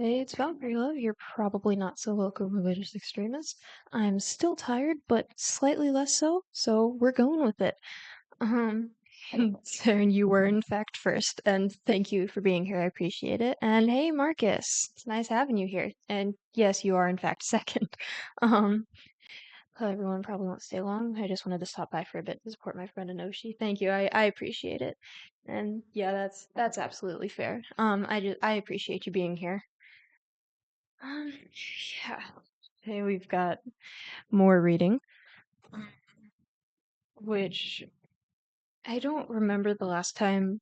Hey, it's Valkyrie Love. You're probably not so local religious extremist. I'm still tired, but slightly less so, so we're going with it. Um, Saren, you were in fact first, and thank you for being here. I appreciate it. And hey, Marcus, it's nice having you here. And yes, you are in fact second. Um, Everyone probably won't stay long. I just wanted to stop by for a bit to support my friend Inoshi. Thank you. I appreciate it. And yeah, that's absolutely fair. I appreciate you being here. Um, yeah. Today we've got more reading, which I don't remember the last time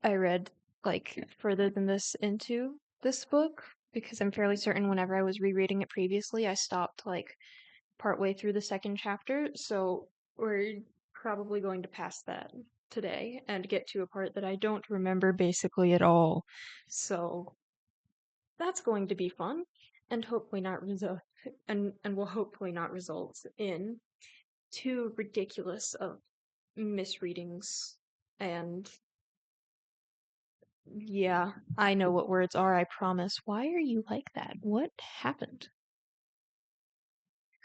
I read like further than this into this book because I'm fairly certain whenever I was rereading it previously, I stopped like partway through the second chapter. So we're probably going to pass that today and get to a part that I don't remember basically at all. So that's going to be fun and hopefully not result and will hopefully not result in too ridiculous of misreadings. And yeah, I know what words are, I promise. Why are you like that? What happened?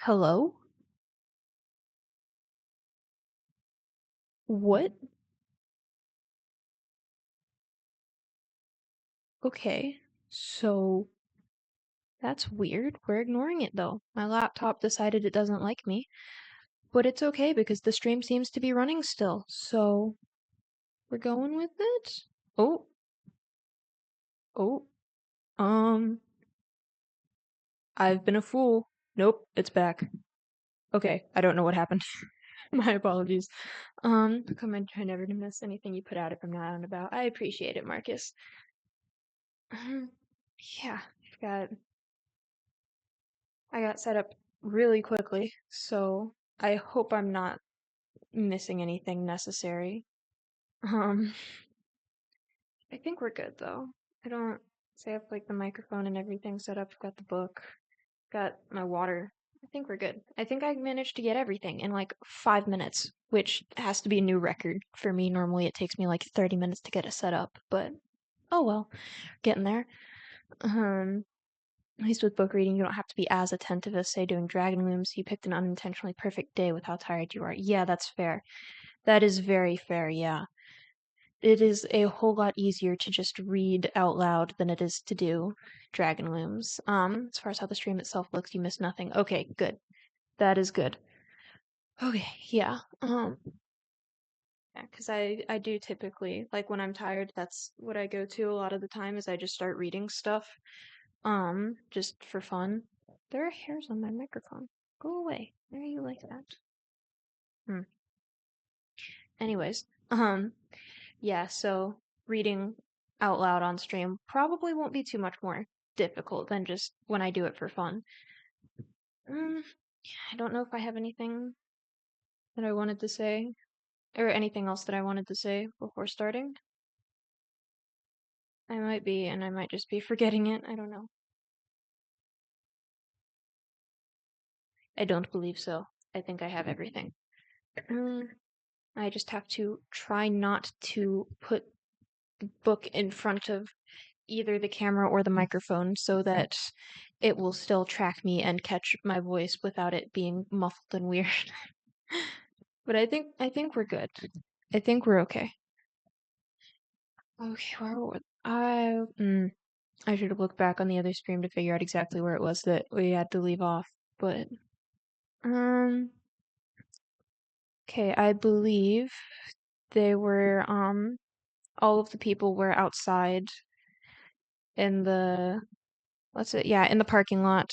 Hello? What? Okay, so that's weird. We're ignoring it though. My laptop decided it doesn't like me, but it's okay because the stream seems to be running still. So we're going with it? Oh, oh, um, I've been a fool. Nope, it's back. Okay, I don't know what happened. My apologies. Come and try never to miss anything you put out if I'm not on about. I appreciate it, Marcus. Um, yeah, I got set up really quickly, so I hope I'm not missing anything necessary. Um, I think we're good though. I don't say I have like the microphone and everything set up. I've got the book, got my water. I think we're good. I think I managed to get everything in like 5 minutes, which has to be a new record for me. Normally it takes me like 30 minutes to get it set up, but oh well, getting there. Um, at least with book reading, you don't have to be as attentive as, say, doing dragon looms. You picked an unintentionally perfect day with how tired you are. Yeah, that's fair. That is very fair, yeah. It is a whole lot easier to just read out loud than it is to do dragon looms. As far as how the stream itself looks, you miss nothing. Okay, good. That is good. Okay, yeah. Yeah, because I do typically like when I'm tired, that's what I go to a lot of the time is I just start reading stuff. Just for fun. There are hairs on my microphone. Go away. Why are you like that? Hmm. Anyways, yeah, so reading out loud on stream probably won't be too much more difficult than just when I do it for fun. Um, I don't know if I have anything that I wanted to say or anything else that I wanted to say before starting. I might be, and I might just be forgetting it. I don't know. I don't believe so. I think I have everything. Um, I just have to try not to put the book in front of either the camera or the microphone so that it will still track me and catch my voice without it being muffled and weird. But I think we're good. I think we're okay. Okay, where were I should have looked back on the other stream to figure out exactly where it was that we had to leave off. But um okay, I believe they were all of the people were outside in the in the parking lot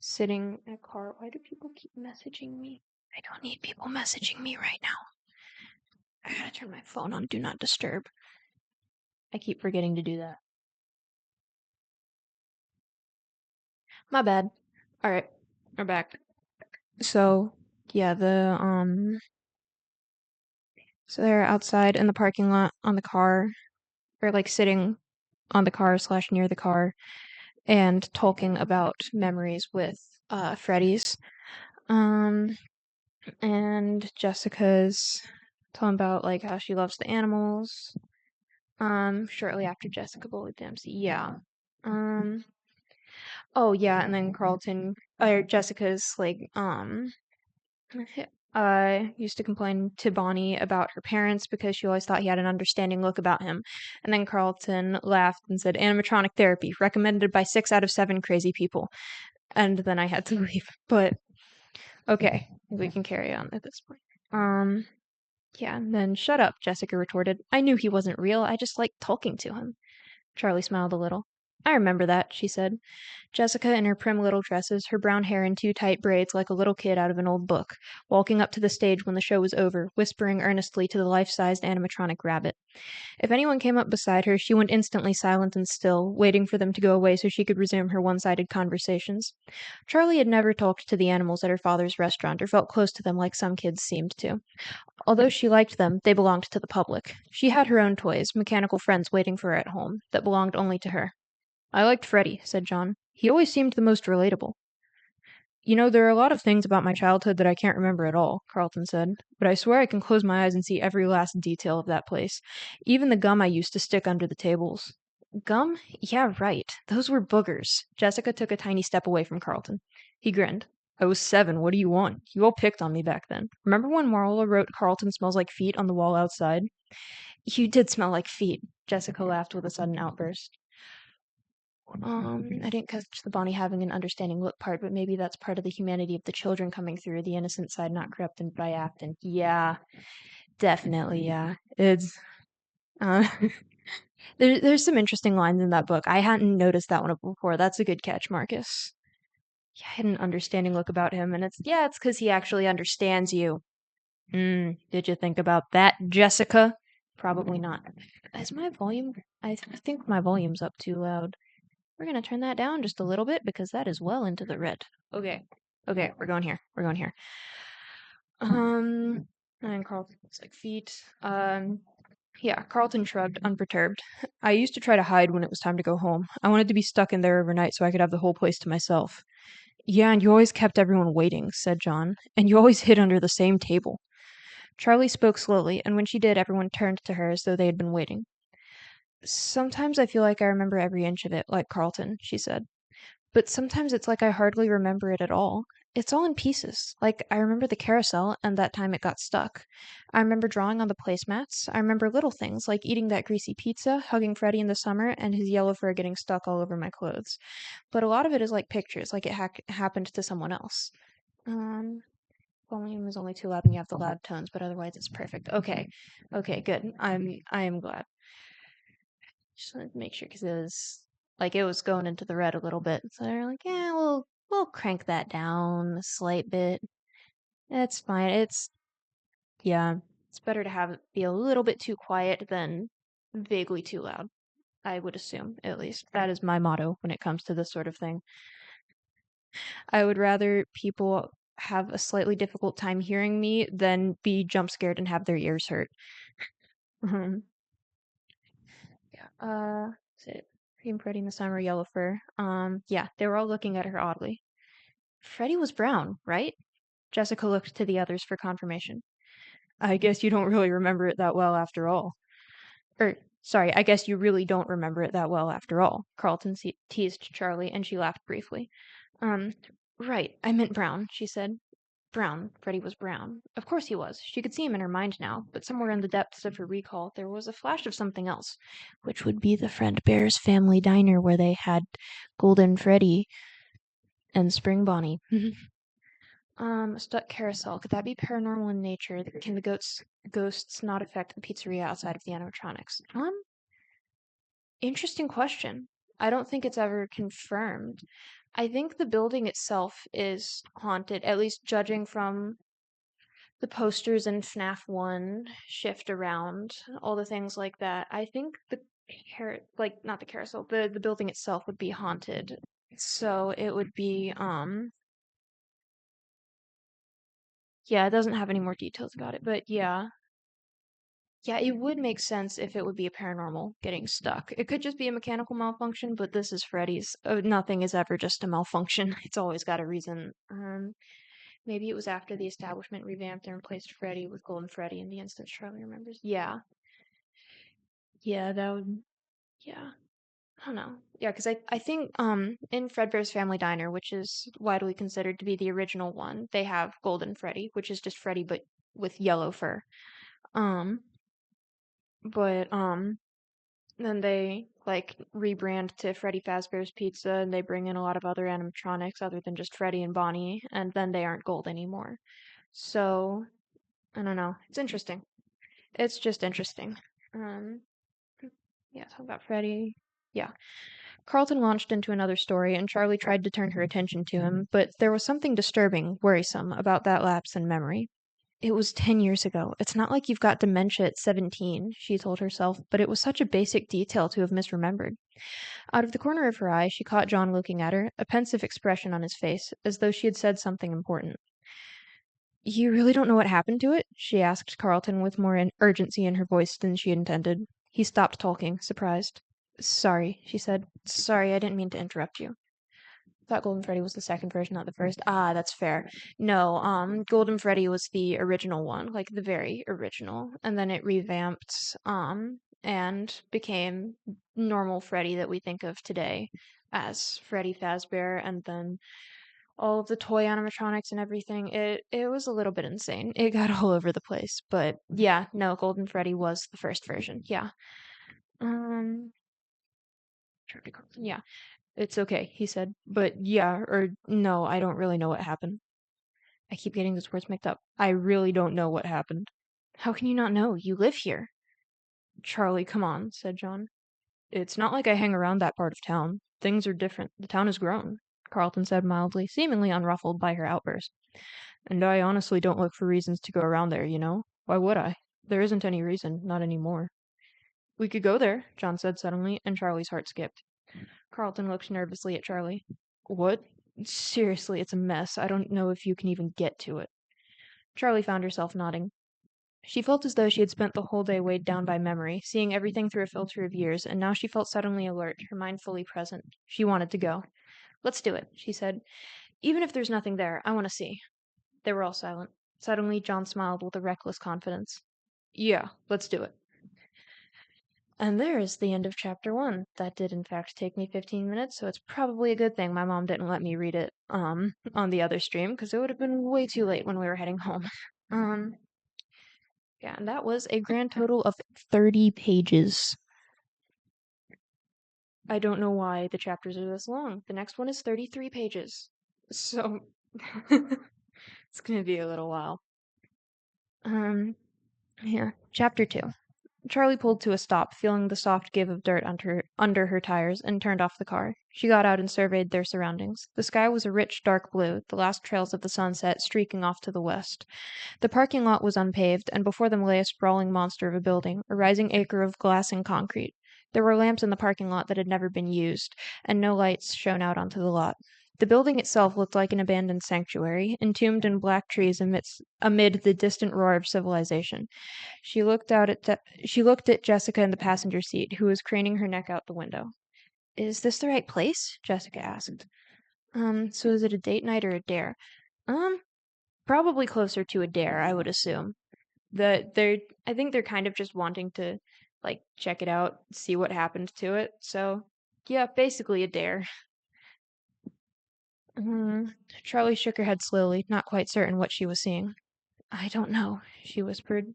sitting in a car. Why do people keep messaging me? I don't need people messaging me right now. I gotta turn my phone on Do Not Disturb. I keep forgetting to do that. My bad. Alright, we're back. So, yeah, so they're outside in the parking lot on the car, or like sitting on the car slash near the car, and talking about memories with Freddy's. Um, and Jessica's telling about like how she loves the animals. Shortly after Jessica bullied Dempsey. Yeah. Um, oh yeah, and then Carlton or Jessica's like used to complain to Bonnie about her parents because she always thought he had an understanding look about him. And then Carlton laughed and said, animatronic therapy, recommended by 6 out of 7 crazy people. And then I had to leave. But okay, we can carry on at this point. Yeah, and then shut up, Jessica retorted. I knew he wasn't real. I just liked talking to him. Charlie smiled a little. I remember that, she said. Jessica in her prim little dresses, her brown hair in 2 tight braids like a little kid out of an old book, walking up to the stage when the show was over, whispering earnestly to the life-sized animatronic rabbit. If anyone came up beside her, she went instantly silent and still, waiting for them to go away so she could resume her one-sided conversations. Charlie had never talked to the animals at her father's restaurant or felt close to them like some kids seemed to. Although she liked them, they belonged to the public. She had her own toys, mechanical friends waiting for her at home, that belonged only to her. I liked Freddie, said John. He always seemed the most relatable. You know, there are a lot of things about my childhood that I can't remember at all, Carlton said, but I swear I can close my eyes and see every last detail of that place. Even the gum I used to stick under the tables. Gum? Yeah, right. Those were boogers. Jessica took a tiny step away from Carlton. He grinned. I was 7. What do you want? You all picked on me back then. Remember when Marla wrote Carlton smells like feet on the wall outside? You did smell like feet, Jessica laughed with a sudden outburst. I didn't catch the Bonnie having an understanding look part, but maybe that's part of the humanity of the children coming through, the innocent side not corrupted by Afton. Yeah, definitely, yeah. It's uh, there's some interesting lines in that book. I hadn't noticed that one before. That's a good catch, Marcus. Yeah, I had an understanding look about him, and it's because he actually understands you. Did you think about that, Jessica? Probably not. Is my volume? I think my volume's up too loud. We're gonna turn that down just a little bit because that is well into the red. Okay. Okay, we're going here. We're going here. And Carlton's like feet. Yeah, Carlton shrugged, unperturbed. I used to try to hide when it was time to go home. I wanted to be stuck in there overnight so I could have the whole place to myself. Yeah, and you always kept everyone waiting, said John. And you always hid under the same table. Charlie spoke slowly, and when she did, everyone turned to her as though they had been waiting. Sometimes I feel like I remember every inch of it, like Carlton, she said. But sometimes it's like I hardly remember it at all. It's all in pieces. Like, I remember the carousel and that time it got stuck. I remember drawing on the placemats. I remember little things like eating that greasy pizza, hugging Freddie in the summer, and his yellow fur getting stuck all over my clothes. But a lot of it is like pictures, like it happened to someone else. Um, volume is only too loud when you have the loud tones, but otherwise it's perfect. Okay, okay, good. I am glad. Just wanted to make sure because it was going into the red a little bit. So they're like, yeah, we'll crank that down a slight bit. It's fine. Yeah, it's better to have it be a little bit too quiet than vaguely too loud. I would assume, at least. That is my motto when it comes to this sort of thing. I would rather people have a slightly difficult time hearing me than be jump scared and have their ears hurt. Mhm. Yeah. Is it cream Freddie in the summer, yellow fur? Yeah, they were all looking at her oddly. Freddie was brown, right? Jessica looked to the others for confirmation. I guess you don't really remember it that well after all. Sorry, I guess you really don't remember it that well after all. Carlton teased Charlie, and she laughed briefly. Um, right, I meant brown, she said. Brown. Freddie was brown. Of course he was. She could see him in her mind now, but somewhere in the depths of her recall there was a flash of something else, which would be the Friend Bear's family diner where they had Golden Freddy and Spring Bonnie. A stuck carousel. Could that be paranormal in nature? Can the ghosts not affect the pizzeria outside of the animatronics? Interesting question. I don't think it's ever confirmed. I think the building itself is haunted, at least judging from the posters in FNAF 1, Shift Around, all the things like that. I think not the carousel, the building itself would be haunted. So it would be yeah, it doesn't have any more details about it, but yeah. Yeah, it would make sense if it would be a paranormal getting stuck. It could just be a mechanical malfunction, but this is Freddy's. Nothing is ever just a malfunction. It's always got a reason. Maybe it was after the establishment revamped and replaced Freddy with Golden Freddy in the instance Charlie remembers. Yeah. Yeah, that would, yeah. I don't know. Yeah, because I think in Fredbear's Family Diner, which is widely considered to be the original one, they have Golden Freddy, which is just Freddy but with yellow fur. Um, but then they like rebrand to Freddy Fazbear's Pizza and they bring in a lot of other animatronics other than just Freddy and Bonnie, and then they aren't gold anymore. So, I don't know. It's interesting. It's just interesting. Um, yeah, talk about Freddy. Yeah. Carlton launched into another story, and Charlie tried to turn her attention to him, but there was something disturbing, worrisome, about that lapse in memory. It was 10 years ago. It's not like you've got dementia at 17, she told herself, but it was such a basic detail to have misremembered. Out of the corner of her eye, she caught John looking at her, a pensive expression on his face, as though she had said something important. You really don't know what happened to it? She asked Carlton with more urgency in her voice than she intended. He stopped talking, surprised. Sorry, she said. Sorry, I didn't mean to interrupt you. Thought Golden Freddy was the second version, not the first. Ah, that's fair. No, Golden Freddy was the original one, like the very original, and then it revamped, and became normal Freddy that we think of today as Freddy Fazbear, and then all of the toy animatronics and everything. It was a little bit insane. It got all over the place, but yeah, no, Golden Freddy was the first version. Yeah. Um, yeah. It's okay, he said. But yeah, or no, I don't really know what happened. I keep getting those words mixed up. I really don't know what happened. How can you not know? You live here. Charlie, come on, said John. It's not like I hang around that part of town. Things are different. The town has grown, Carlton said mildly, seemingly unruffled by her outburst. And I honestly don't look for reasons to go around there, you know? Why would I? There isn't any reason, not anymore. We could go there, John said suddenly, and Charlie's heart skipped. Carlton looked nervously at Charlie. What? Seriously, it's a mess. I don't know if you can even get to it. Charlie found herself nodding. She felt as though she had spent the whole day weighed down by memory, seeing everything through a filter of years, and now she felt suddenly alert, her mind fully present. She wanted to go. Let's do it, she said. Even if there's nothing there, I want to see. They were all silent. Suddenly, John smiled with a reckless confidence. Yeah, let's do it. And there is the end of chapter 1. That did in fact take me 15 minutes, so it's probably a good thing my mom didn't let me read it on the other stream because it would have been way too late when we were heading home. Um yeah, and that was a grand total of 30 pages. I don't know why the chapters are this long. The next one is 33 pages. So it's going to be a little while. Um yeah, chapter 2. Charlie pulled to a stop, feeling the soft give of dirt under her tires, and turned off the car. She got out and surveyed their surroundings. The sky was a rich, dark blue, the last trails of the sunset streaking off to the west. The parking lot was unpaved, and before them lay a sprawling monster of a building, a rising acre of glass and concrete. There were lamps in the parking lot that had never been used, and no lights shone out onto the lot. The building itself looked like an abandoned sanctuary, entombed in black trees amid the distant roar of civilization. She looked at Jessica in the passenger seat, who was craning her neck out the window. Is this the right place? Jessica asked. So is it a date night or a dare? Um, Probably closer to a dare, I would assume. I think they're kind of just wanting to, like, check it out, see what happened to it. So, yeah, basically a dare. Charlie shook her head slowly, not quite certain what she was seeing. I don't know, she whispered.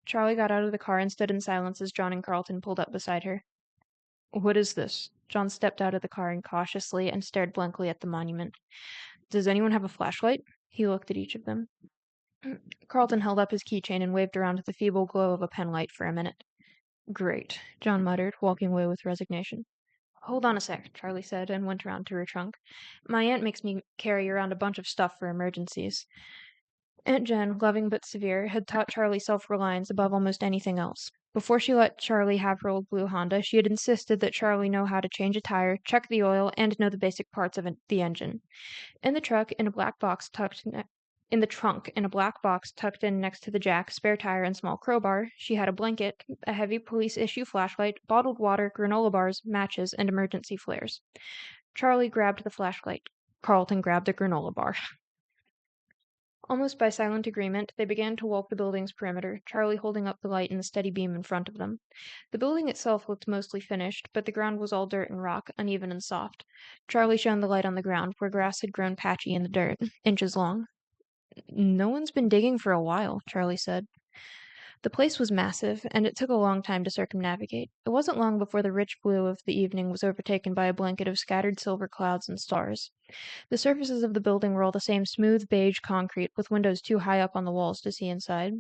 Charlie got out of the car and stood in silence as John and Carlton pulled up beside her. What is this? John stepped out of the car incautiously and stared blankly at the monument. Does anyone have a flashlight? He looked at each of them. Carlton held up his keychain and waved around the feeble glow of a penlight for a minute. Great, John muttered, walking away with resignation. Hold on a sec, Charlie said, and went around to her trunk. My aunt makes me carry around a bunch of stuff for emergencies. Aunt Jen, loving but severe, had taught Charlie self-reliance above almost anything else. Before she let Charlie have her old blue Honda, she had insisted that Charlie know how to change a tire, check the oil, and know the basic parts of the engine. In the trunk, in a black box tucked in next to the jack, spare tire, and small crowbar, she had a blanket, a heavy police-issue flashlight, bottled water, granola bars, matches, and emergency flares. Charlie grabbed the flashlight. Carlton grabbed the granola bar. Almost by silent agreement, they began to walk the building's perimeter, Charlie holding up the light in the steady beam in front of them. The building itself looked mostly finished, but the ground was all dirt and rock, uneven and soft. Charlie shone the light on the ground, where grass had grown patchy in the dirt, inches long. No one's been digging for a while, Charlie said. The place was massive, and it took a long time to circumnavigate. It wasn't long before the rich blue of the evening was overtaken by a blanket of scattered silver clouds and stars. The surfaces of the building were all the same smooth beige concrete, with windows too high up on the walls to see inside.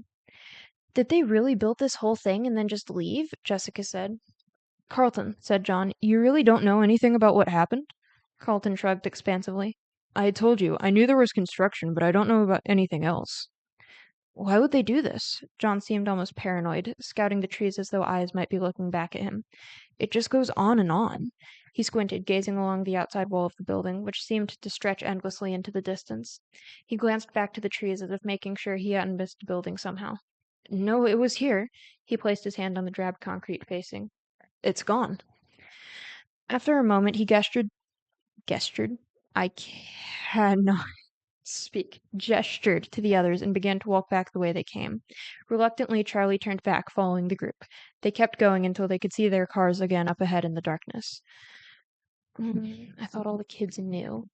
Did they really build this whole thing and then just leave? Jessica said. Carlton, said John, you really don't know anything about what happened? Carlton shrugged expansively. I told you, I knew there was construction, but I don't know about anything else. Why would they do this? John seemed almost paranoid, scouting the trees as though eyes might be looking back at him. It just goes on and on. He squinted, gazing along the outside wall of the building, which seemed to stretch endlessly into the distance. He glanced back to the trees as if making sure he hadn't missed a building somehow. No, it was here. He placed his hand on the drab concrete facing. It's gone. After a moment, he gestured. I cannot speak, gestured to the others and began to walk back the way they came. Reluctantly, Charlie turned back, following the group. They kept going until they could see their cars again up ahead in the darkness. I thought all the kids knew.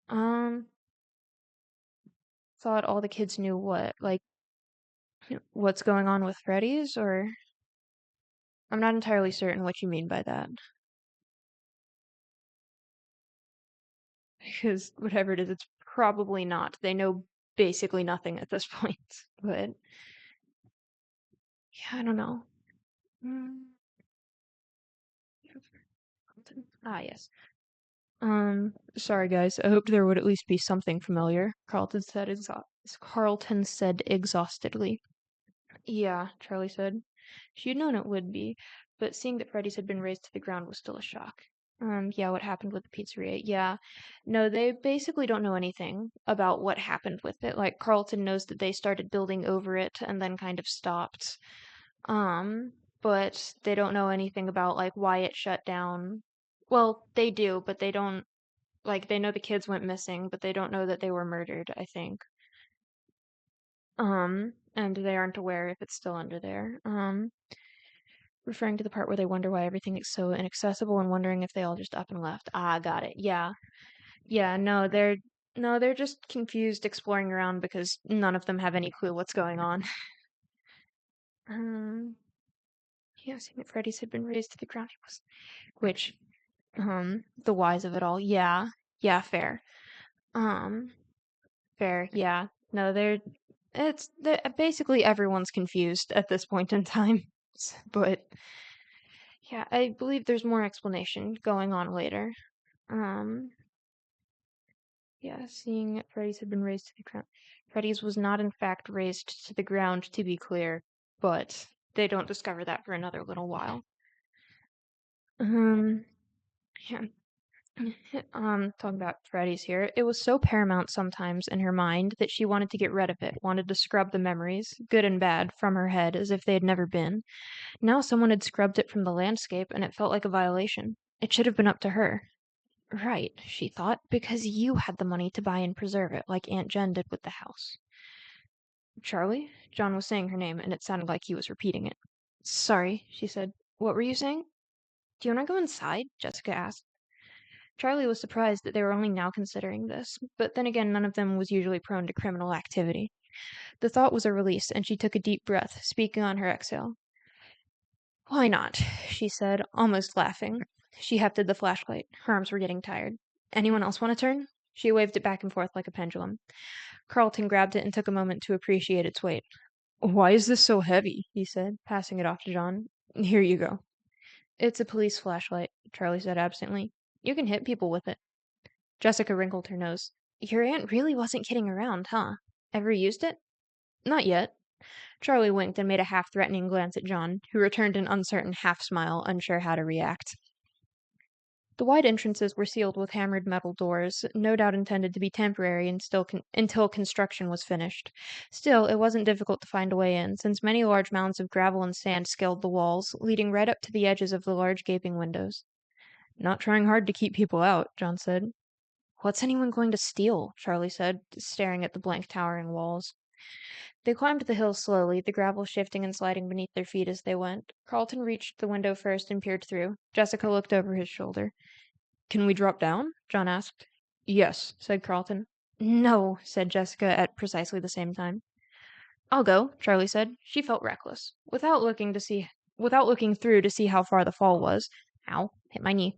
Um, thought all the kids knew what? Like, what's going on with Freddy's, or? I'm not entirely certain what you mean by that. Because whatever it is, it's probably not. They know basically nothing at this point. But, yeah, I don't know. Mm, yes. Sorry guys. I hoped there would at least be something familiar, Carlton said exhaustedly. Yeah, Charlie said. She'd known it would be, but seeing that Freddy's had been razed to the ground was still a shock. Yeah, what happened with the pizzeria? Yeah. No, they basically don't know anything about what happened with it. Like, Carlton knows that they started building over it and then kind of stopped. Um, but they don't know anything about, like, why it shut down. Well, they do, but they don't, like, they know the kids went missing, but they don't know that they were murdered, I think. And they aren't aware if it's still under there. Referring to the part where they wonder why everything is so inaccessible and wondering if they all just up and left. Ah, got it. Yeah. Yeah, no, they're just confused exploring around because none of them have any clue what's going on. Um, yeah, seeing that Freddy's had been raised to the ground, he was, which, the whys of it all. Yeah, yeah, fair. Um, fair. Yeah, no, basically everyone's confused at this point in time, but yeah, I believe there's more explanation going on later. Um, yeah, seeing Freddy's had been raised to the ground. Freddy's was not in fact raised to the ground, to be clear, but they don't discover that for another little while. Um, yeah. Talking about Freddy's here, it was so paramount sometimes in her mind that she wanted to get rid of it, wanted to scrub the memories, good and bad, from her head as if they had never been. Now someone had scrubbed it from the landscape, and it felt like a violation. It should have been up to her. Right, she thought, because you had the money to buy and preserve it, like Aunt Jen did with the house. Charlie? John was saying her name, and it sounded like he was repeating it. Sorry, she said. What were you saying? Do you want to go inside? Jessica asked. Charlie was surprised that they were only now considering this, but then again, none of them was usually prone to criminal activity. The thought was a release, and she took a deep breath, speaking on her exhale. Why not? She said, almost laughing. She hefted the flashlight. Her arms were getting tired. Anyone else want to turn? She waved it back and forth like a pendulum. Carlton grabbed it and took a moment to appreciate its weight. Why is this so heavy? He said, passing it off to John. Here you go. It's a police flashlight, Charlie said absently. You can hit people with it. Jessica wrinkled her nose. Your aunt really wasn't kidding around, huh? Ever used it? Not yet. Charlie winked and made a half-threatening glance at John, who returned an uncertain half-smile, unsure how to react. The wide entrances were sealed with hammered metal doors, no doubt intended to be temporary until construction was finished. Still, it wasn't difficult to find a way in, since many large mounds of gravel and sand scaled the walls, leading right up to the edges of the large gaping windows. Not trying hard to keep people out, John said. What's anyone going to steal? Charlie said, staring at the blank towering walls. They climbed the hill slowly, the gravel shifting and sliding beneath their feet as they went. Carlton reached the window first and peered through. Jessica looked over his shoulder. Can we drop down? John asked. Yes, said Carlton. No, said Jessica at precisely the same time. I'll go, Charlie said. She felt reckless. Without looking through to see how far the fall was. Ow, hit my knee.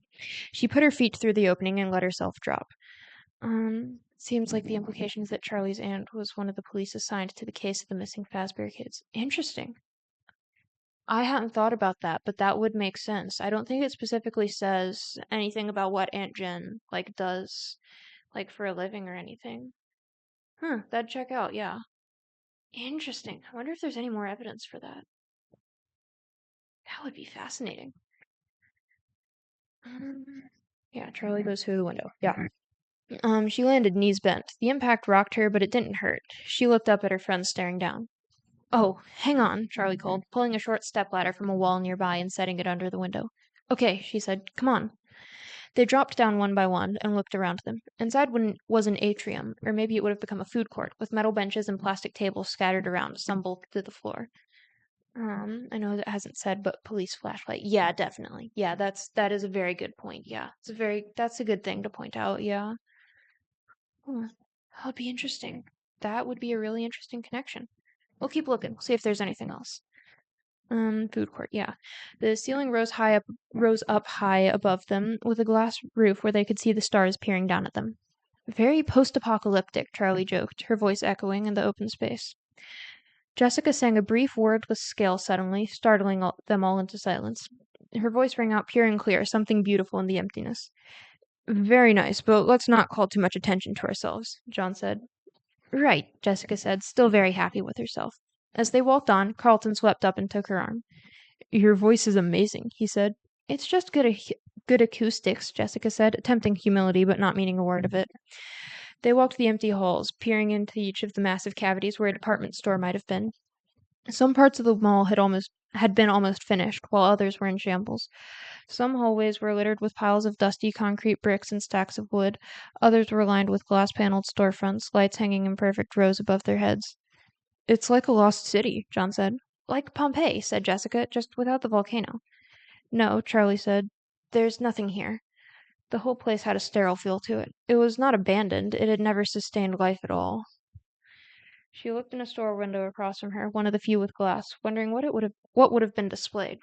She put her feet through the opening and let herself drop. Seems like the implication is that Charlie's aunt was one of the police assigned to the case of the missing Fazbear kids. Interesting. I hadn't thought about that, but that would make sense. I don't think it specifically says anything about what Aunt Jen, does, for a living or anything. That'd check out, yeah. Interesting. I wonder if there's any more evidence for that. That would be fascinating. Yeah, Charlie goes through the window. Yeah. She landed knees bent. The impact rocked her, but it didn't hurt. She looked up at her friend staring down. Oh, hang on, Charlie called, pulling a short stepladder from a wall nearby and setting it under the window. Okay, she said. Come on. They dropped down one by one and looked around them. Inside was an atrium, or maybe it would have become a food court, with metal benches and plastic tables scattered around, some bolted to the floor. I know that hasn't said, but police flashlight. Yeah, definitely. Yeah, that is a very good point. Yeah, that's a good thing to point out. Yeah. That would be interesting. That would be a really interesting connection. We'll keep looking, see if there's anything else. Food court, yeah. The ceiling rose up high above them, with a glass roof where they could see the stars peering down at them. Very post-apocalyptic, Charlie joked, her voice echoing in the open space. Jessica sang a brief wordless scale suddenly, startling them all into silence. Her voice rang out pure and clear, something beautiful in the emptiness. Very nice, but let's not call too much attention to ourselves, John said. Right, Jessica said, still very happy with herself. As they walked on, Carlton swept up and took her arm. Your voice is amazing, he said. It's just good acoustics, Jessica said, attempting humility but not meaning a word of it. They walked the empty halls, peering into each of the massive cavities where a department store might have been. Some parts of the mall had been almost finished, while others were in shambles. Some hallways were littered with piles of dusty concrete bricks and stacks of wood. Others were lined with glass-paneled storefronts, lights hanging in perfect rows above their heads. It's like a lost city, John said. Like Pompeii, said Jessica, just without the volcano. No, Charlie said. There's nothing here. The whole place had a sterile feel to it. It was not abandoned. It had never sustained life at all. She looked in a store window across from her, one of the few with glass, wondering what would have been displayed.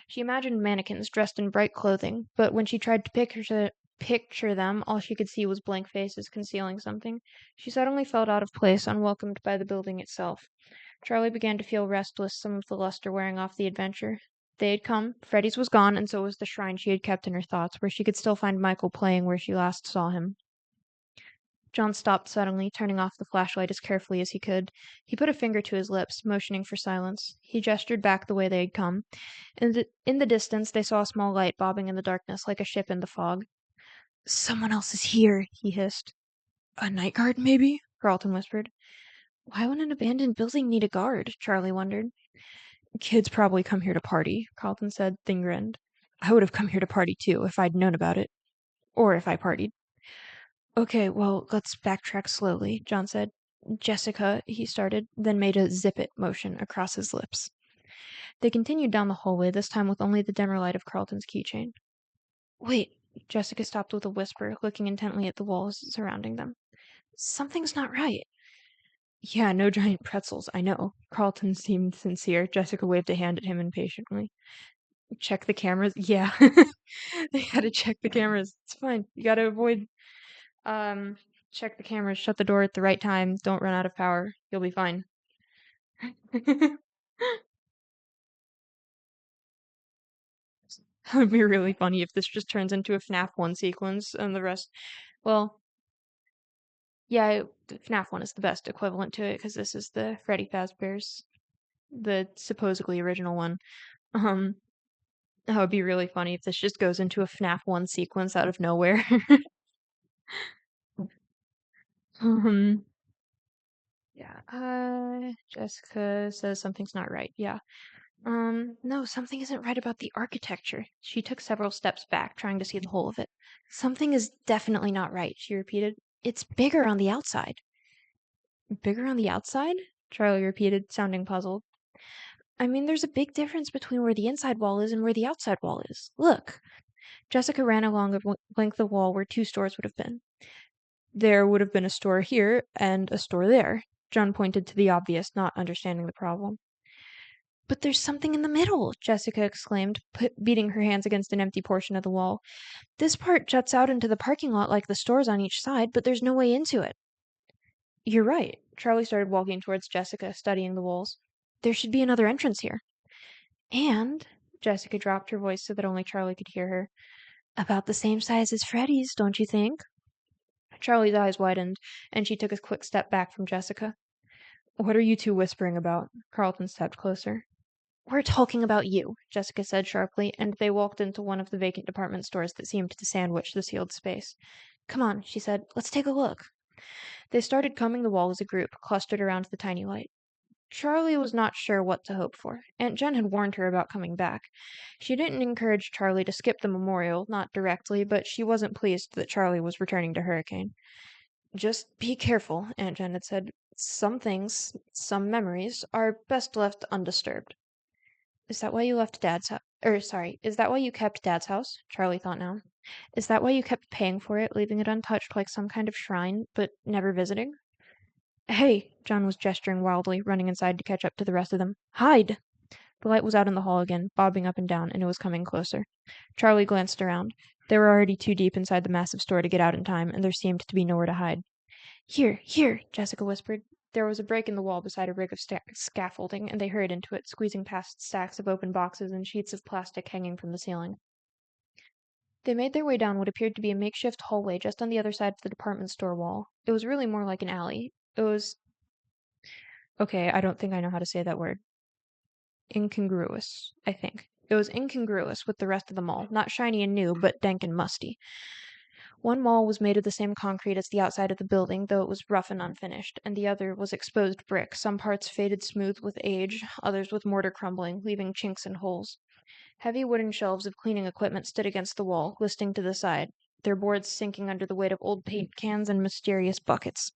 She imagined mannequins dressed in bright clothing, but when she tried to picture them, all she could see was blank faces concealing something. She suddenly felt out of place, unwelcomed by the building itself. Charlie began to feel restless, some of the luster wearing off the adventure. They had come, Freddy's was gone, and so was the shrine she had kept in her thoughts, where she could still find Michael playing where she last saw him. John stopped suddenly, turning off the flashlight as carefully as he could. He put a finger to his lips, motioning for silence. He gestured back the way they had come. In the distance, they saw a small light bobbing in the darkness like a ship in the fog. Someone else is here, he hissed. A night guard, maybe? Carlton whispered. Why would an abandoned building need a guard? Charlie wondered. Kids probably come here to party, Carlton said, then grinned. I would have come here to party too, if I'd known about it. Or if I partied. Okay, well, let's backtrack slowly, John said. Jessica, he started, then made a zip it motion across his lips. They continued down the hallway, this time with only the dimmer light of Carlton's keychain. Wait, Jessica stopped with a whisper, looking intently at the walls surrounding them. Something's not right. Yeah, no giant pretzels, I know. Carlton seemed sincere. Jessica waved a hand at him impatiently. Check the cameras? Yeah. They gotta check the cameras. It's fine. You gotta avoid check the cameras, shut the door at the right time, don't run out of power. You'll be fine. That would be really funny if this just turns into a FNAF 1 sequence and the rest. Well, yeah, FNAF 1 is the best equivalent to it because this is the Freddy Fazbear's, the supposedly original one. That would be really funny if this just goes into a FNAF 1 sequence out of nowhere. um, yeah, Jessica says something's not right. Yeah. No, something isn't right about the architecture. She took several steps back, trying to see the whole of it. Something is definitely not right, she repeated. It's bigger on the outside. Bigger on the outside? Charlie repeated, sounding puzzled. I mean, there's a big difference between where the inside wall is and where the outside wall is. Look. Jessica ran along a length of wall where two stores would have been. There would have been a store here and a store there. John pointed to the obvious, not understanding the problem. But there's something in the middle, Jessica exclaimed, beating her hands against an empty portion of the wall. This part juts out into the parking lot like the stores on each side, but there's no way into it. You're right. Charlie started walking towards Jessica, studying the walls. There should be another entrance here. And, Jessica dropped her voice so that only Charlie could hear her, about the same size as Freddy's, don't you think? Charlie's eyes widened, and she took a quick step back from Jessica. What are you two whispering about? Carlton stepped closer. We're talking about you, Jessica said sharply, and they walked into one of the vacant department stores that seemed to sandwich the sealed space. Come on, she said. Let's take a look. They started combing the wall as a group, clustered around the tiny light. Charlie was not sure what to hope for. Aunt Jen had warned her about coming back. She didn't encourage Charlie to skip the memorial, not directly, but she wasn't pleased that Charlie was returning to Hurricane. Just be careful, Aunt Jen had said. Some things, some memories, are best left undisturbed. Is that why you left Dad's house? Is that why you kept Dad's house? Charlie thought now. Is that why you kept paying for it, leaving it untouched like some kind of shrine, but never visiting? Hey! John was gesturing wildly, running inside to catch up to the rest of them. Hide! The light was out in the hall again, bobbing up and down, and it was coming closer. Charlie glanced around. They were already too deep inside the massive store to get out in time, and there seemed to be nowhere to hide. Here, here, Jessica whispered. There was a break in the wall beside a rig of scaffolding, and they hurried into it, squeezing past stacks of open boxes and sheets of plastic hanging from the ceiling. They made their way down what appeared to be a makeshift hallway just on the other side of the department store wall. It was really more like an alley. It was... Okay, I don't think I know how to say that word. Incongruous, I think. It was incongruous with the rest of the mall, not shiny and new, but dank and musty. One wall was made of the same concrete as the outside of the building, though it was rough and unfinished, and the other was exposed brick, some parts faded smooth with age, others with mortar crumbling, leaving chinks and holes. Heavy wooden shelves of cleaning equipment stood against the wall, listing to the side, their boards sinking under the weight of old paint cans and mysterious buckets.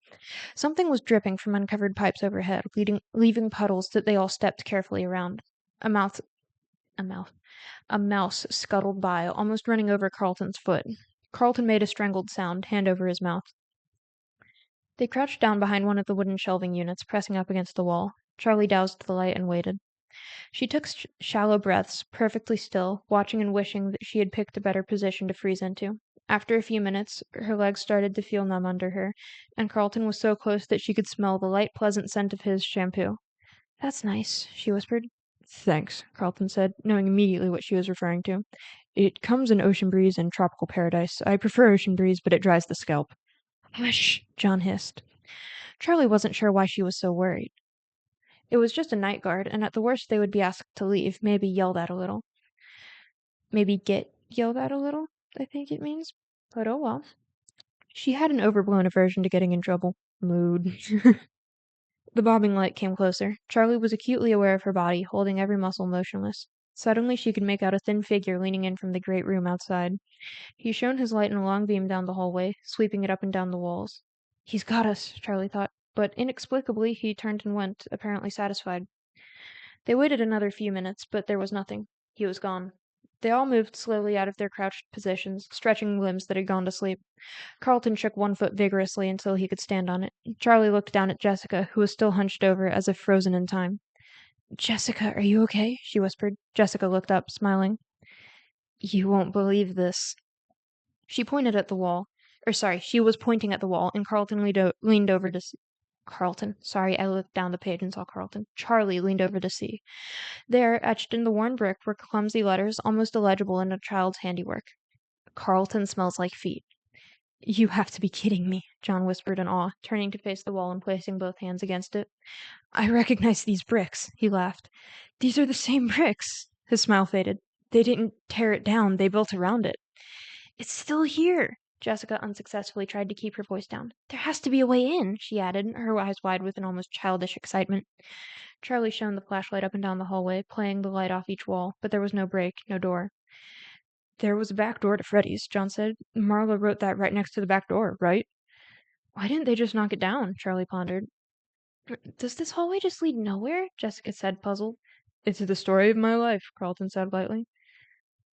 Something was dripping from uncovered pipes overhead, leaving puddles that they all stepped carefully around. A mouth, a mouth, a mouse scuttled by, almost running over Carlton's foot. Carlton made a strangled sound, hand over his mouth. They crouched down behind one of the wooden shelving units, pressing up against the wall. Charlie doused the light and waited. She took shallow breaths, perfectly still, watching and wishing that she had picked a better position to freeze into. After a few minutes, her legs started to feel numb under her, and Carlton was so close that she could smell the light, pleasant scent of his shampoo. That's nice, she whispered. Thanks, Carlton said, knowing immediately what she was referring to. It comes in Ocean Breeze and Tropical Paradise. I prefer Ocean Breeze, but it dries the scalp. Hush, John hissed. Charlie wasn't sure why she was so worried. It was just a night guard, and at the worst they would be asked to leave, maybe yelled at a little. Maybe get yelled at a little, I think it means. But oh well. She had an overblown aversion to getting in trouble. Mood. The bobbing light came closer. Charlie was acutely aware of her body, holding every muscle motionless. Suddenly she could make out a thin figure leaning in from the great room outside. He shone his light in a long beam down the hallway, sweeping it up and down the walls. He's got us, Charlie thought, but inexplicably he turned and went, apparently satisfied. They waited another few minutes, but there was nothing. He was gone. They all moved slowly out of their crouched positions, stretching limbs that had gone to sleep. Carlton shook one foot vigorously until he could stand on it. Charlie looked down at Jessica, who was still hunched over, as if frozen in time. Jessica, are you okay? She whispered. Jessica looked up, smiling. You won't believe this. She pointed at the wall. She was pointing at the wall, and Carlton leaned over to see. Carlton. Sorry, I looked down the page and saw Carlton. Charlie leaned over to see. There, etched in the worn brick, were clumsy letters, almost illegible in a child's handiwork. Carlton smells like feet. You have to be kidding me, John whispered in awe, turning to face the wall and placing both hands against it. I recognize these bricks, he laughed. These are the same bricks. His smile faded. They didn't tear it down, they built around it. It's still here. Jessica unsuccessfully tried to keep her voice down. There has to be a way in, she added, her eyes wide with an almost childish excitement. Charlie shone the flashlight up and down the hallway, playing the light off each wall, but there was no break, no door. There was a back door to Freddy's, John said. Marla wrote that right next to the back door, right? Why didn't they just knock it down? Charlie pondered. Does this hallway just lead nowhere? Jessica said, puzzled. It's the story of my life, Carlton said lightly.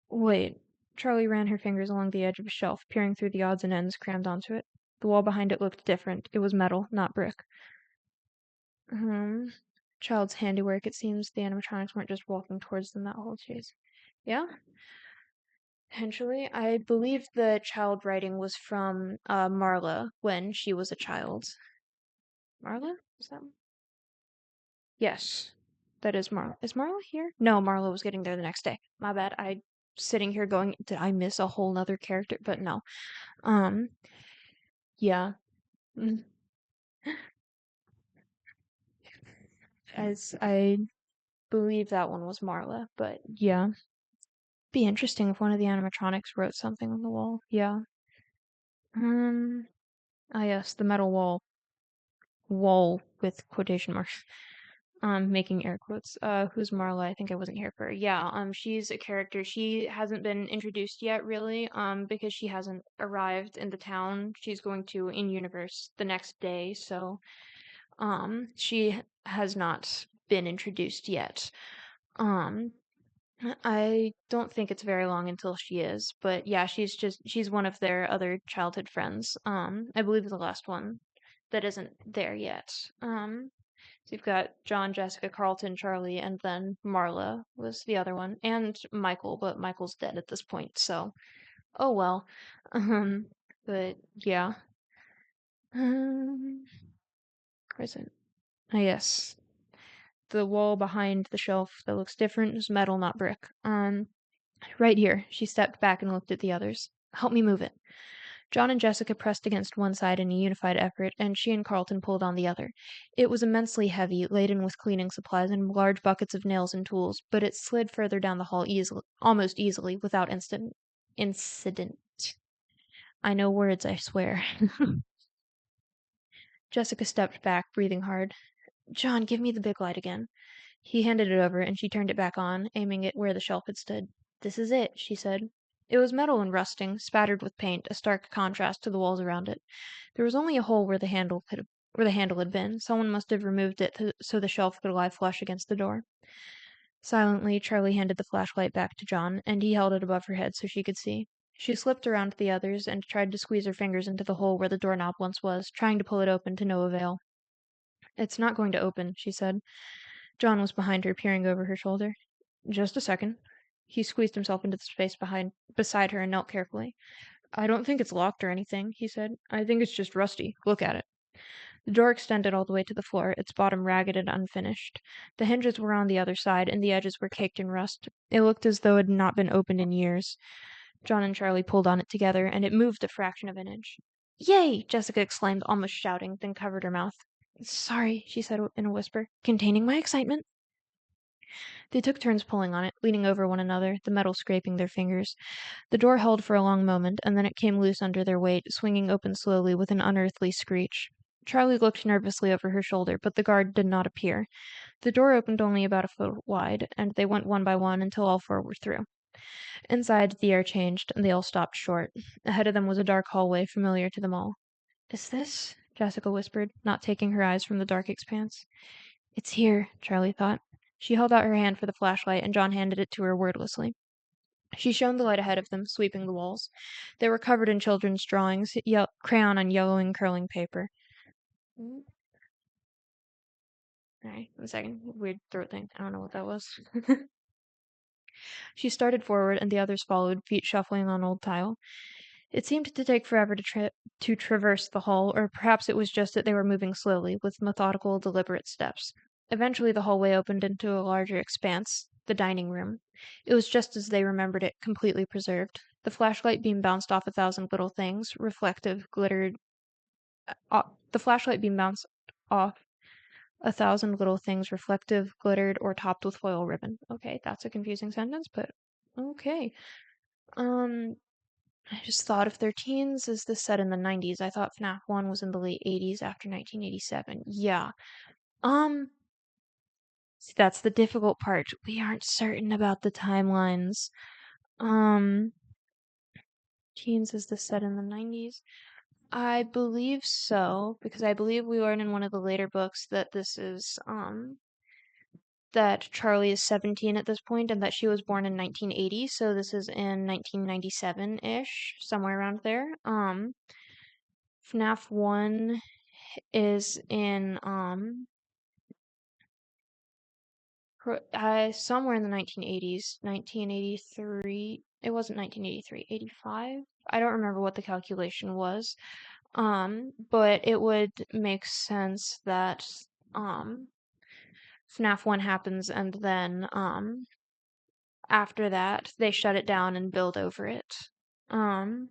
Wait. Charlie ran her fingers along the edge of a shelf, peering through the odds and ends crammed onto it. The wall behind it looked different. It was metal, not brick. Hmm. Child's handiwork, it seems the animatronics weren't just walking towards them that whole chase. Yeah? Potentially. I believe the child writing was from Marla when she was a child. Marla? Is that? Yes. That is Marla. Is Marla here? No, Marla was getting there the next day. My bad. I sitting here going, did I miss a whole nother character? But no. Um, yeah. Mm. As I believe that one was Marla, but yeah. Be interesting if one of the animatronics wrote something on the wall. Yeah. Um, yes, the metal wall with quotation marks. Making air quotes. Who's Marla? I think I wasn't here for her. Yeah, she's a character. She hasn't been introduced yet, really, because she hasn't arrived in the town. She's going to in-universe the next day, so, she has not been introduced yet. Um, I don't think it's very long until she is, but yeah, she's one of their other childhood friends. I believe the last one that isn't there yet. So you've got John, Jessica, Carlton, Charlie, and then Marla was the other one, and Michael, but Michael's dead at this point, so oh well. Um, but yeah. Um, where's it? Ah, yes. The wall behind the shelf that looks different is metal, not brick. Right here. She stepped back and looked at the others. Help me move it. John and Jessica pressed against one side in a unified effort, and she and Carlton pulled on the other. It was immensely heavy, laden with cleaning supplies and large buckets of nails and tools, but it slid further down the hall almost easily, without incident. I know words, I swear. Jessica stepped back, breathing hard. John, give me the big light again. He handed it over, and she turned it back on, aiming it where the shelf had stood. This is it, she said. It was metal and rusting, spattered with paint, a stark contrast to the walls around it. There was only a hole where the handle had been. Someone must have removed it so the shelf could lie flush against the door. Silently, Charlie handed the flashlight back to John, and he held it above her head so she could see. She slipped around to the others and tried to squeeze her fingers into the hole where the doorknob once was, trying to pull it open to no avail. It's not going to open, she said. John was behind her, peering over her shoulder. Just a second. He squeezed himself into the space beside her and knelt carefully. I don't think it's locked or anything, he said. I think it's just rusty. Look at it. The door extended all the way to the floor, its bottom ragged and unfinished. The hinges were on the other side, and the edges were caked in rust. It looked as though it had not been opened in years. John and Charlie pulled on it together, and it moved a fraction of an inch. Yay! Jessica exclaimed, almost shouting, then covered her mouth. Sorry, she said in a whisper, containing my excitement. They took turns pulling on it, leaning over one another, the metal scraping their fingers. The door held for a long moment, and then it came loose under their weight, swinging open slowly with an unearthly screech. Charlie looked nervously over her shoulder, but the guard did not appear. The door opened only about a foot wide, and they went one by one until all four were through. Inside, the air changed, and they all stopped short. Ahead of them was a dark hallway familiar to them all. Is this? Jessica whispered, not taking her eyes from the dark expanse. It's here, Charlie thought. She held out her hand for the flashlight, and John handed it to her wordlessly. She shone the light ahead of them, sweeping the walls. They were covered in children's drawings, crayon on yellowing, curling paper. Alright, 1 second. Weird throat thing. I don't know what that was. She started forward, and the others followed, feet shuffling on old tile. It seemed to take forever to traverse the hall, or perhaps it was just that they were moving slowly, with methodical, deliberate steps. Eventually the hallway opened into a larger expanse, the dining room. It was just as they remembered it, completely preserved. The flashlight beam bounced off 1,000 little things, reflective, glittered. The flashlight beam bounced off 1,000 little things, reflective, glittered, or topped with foil ribbon. Okay, that's a confusing sentence, but okay. I just thought of 13s. Is this set in the 90s? I thought FNAF 1 was in the late 80s after 1987. Yeah. Um, See, that's the difficult part. We aren't certain about the timelines. Um, Teens is this set in the 90s? I believe so, because I believe we learn in one of the later books that this is that Charlie is 17 at this point and that she was born in 1980, so this is in 1997-ish, somewhere around there. FNAF 1 is in somewhere in the 1980s, 1983. It wasn't 1983, 85. I don't remember what the calculation was. But it would make sense that um FNAF 1 happens and then after that they shut it down and build over it. Um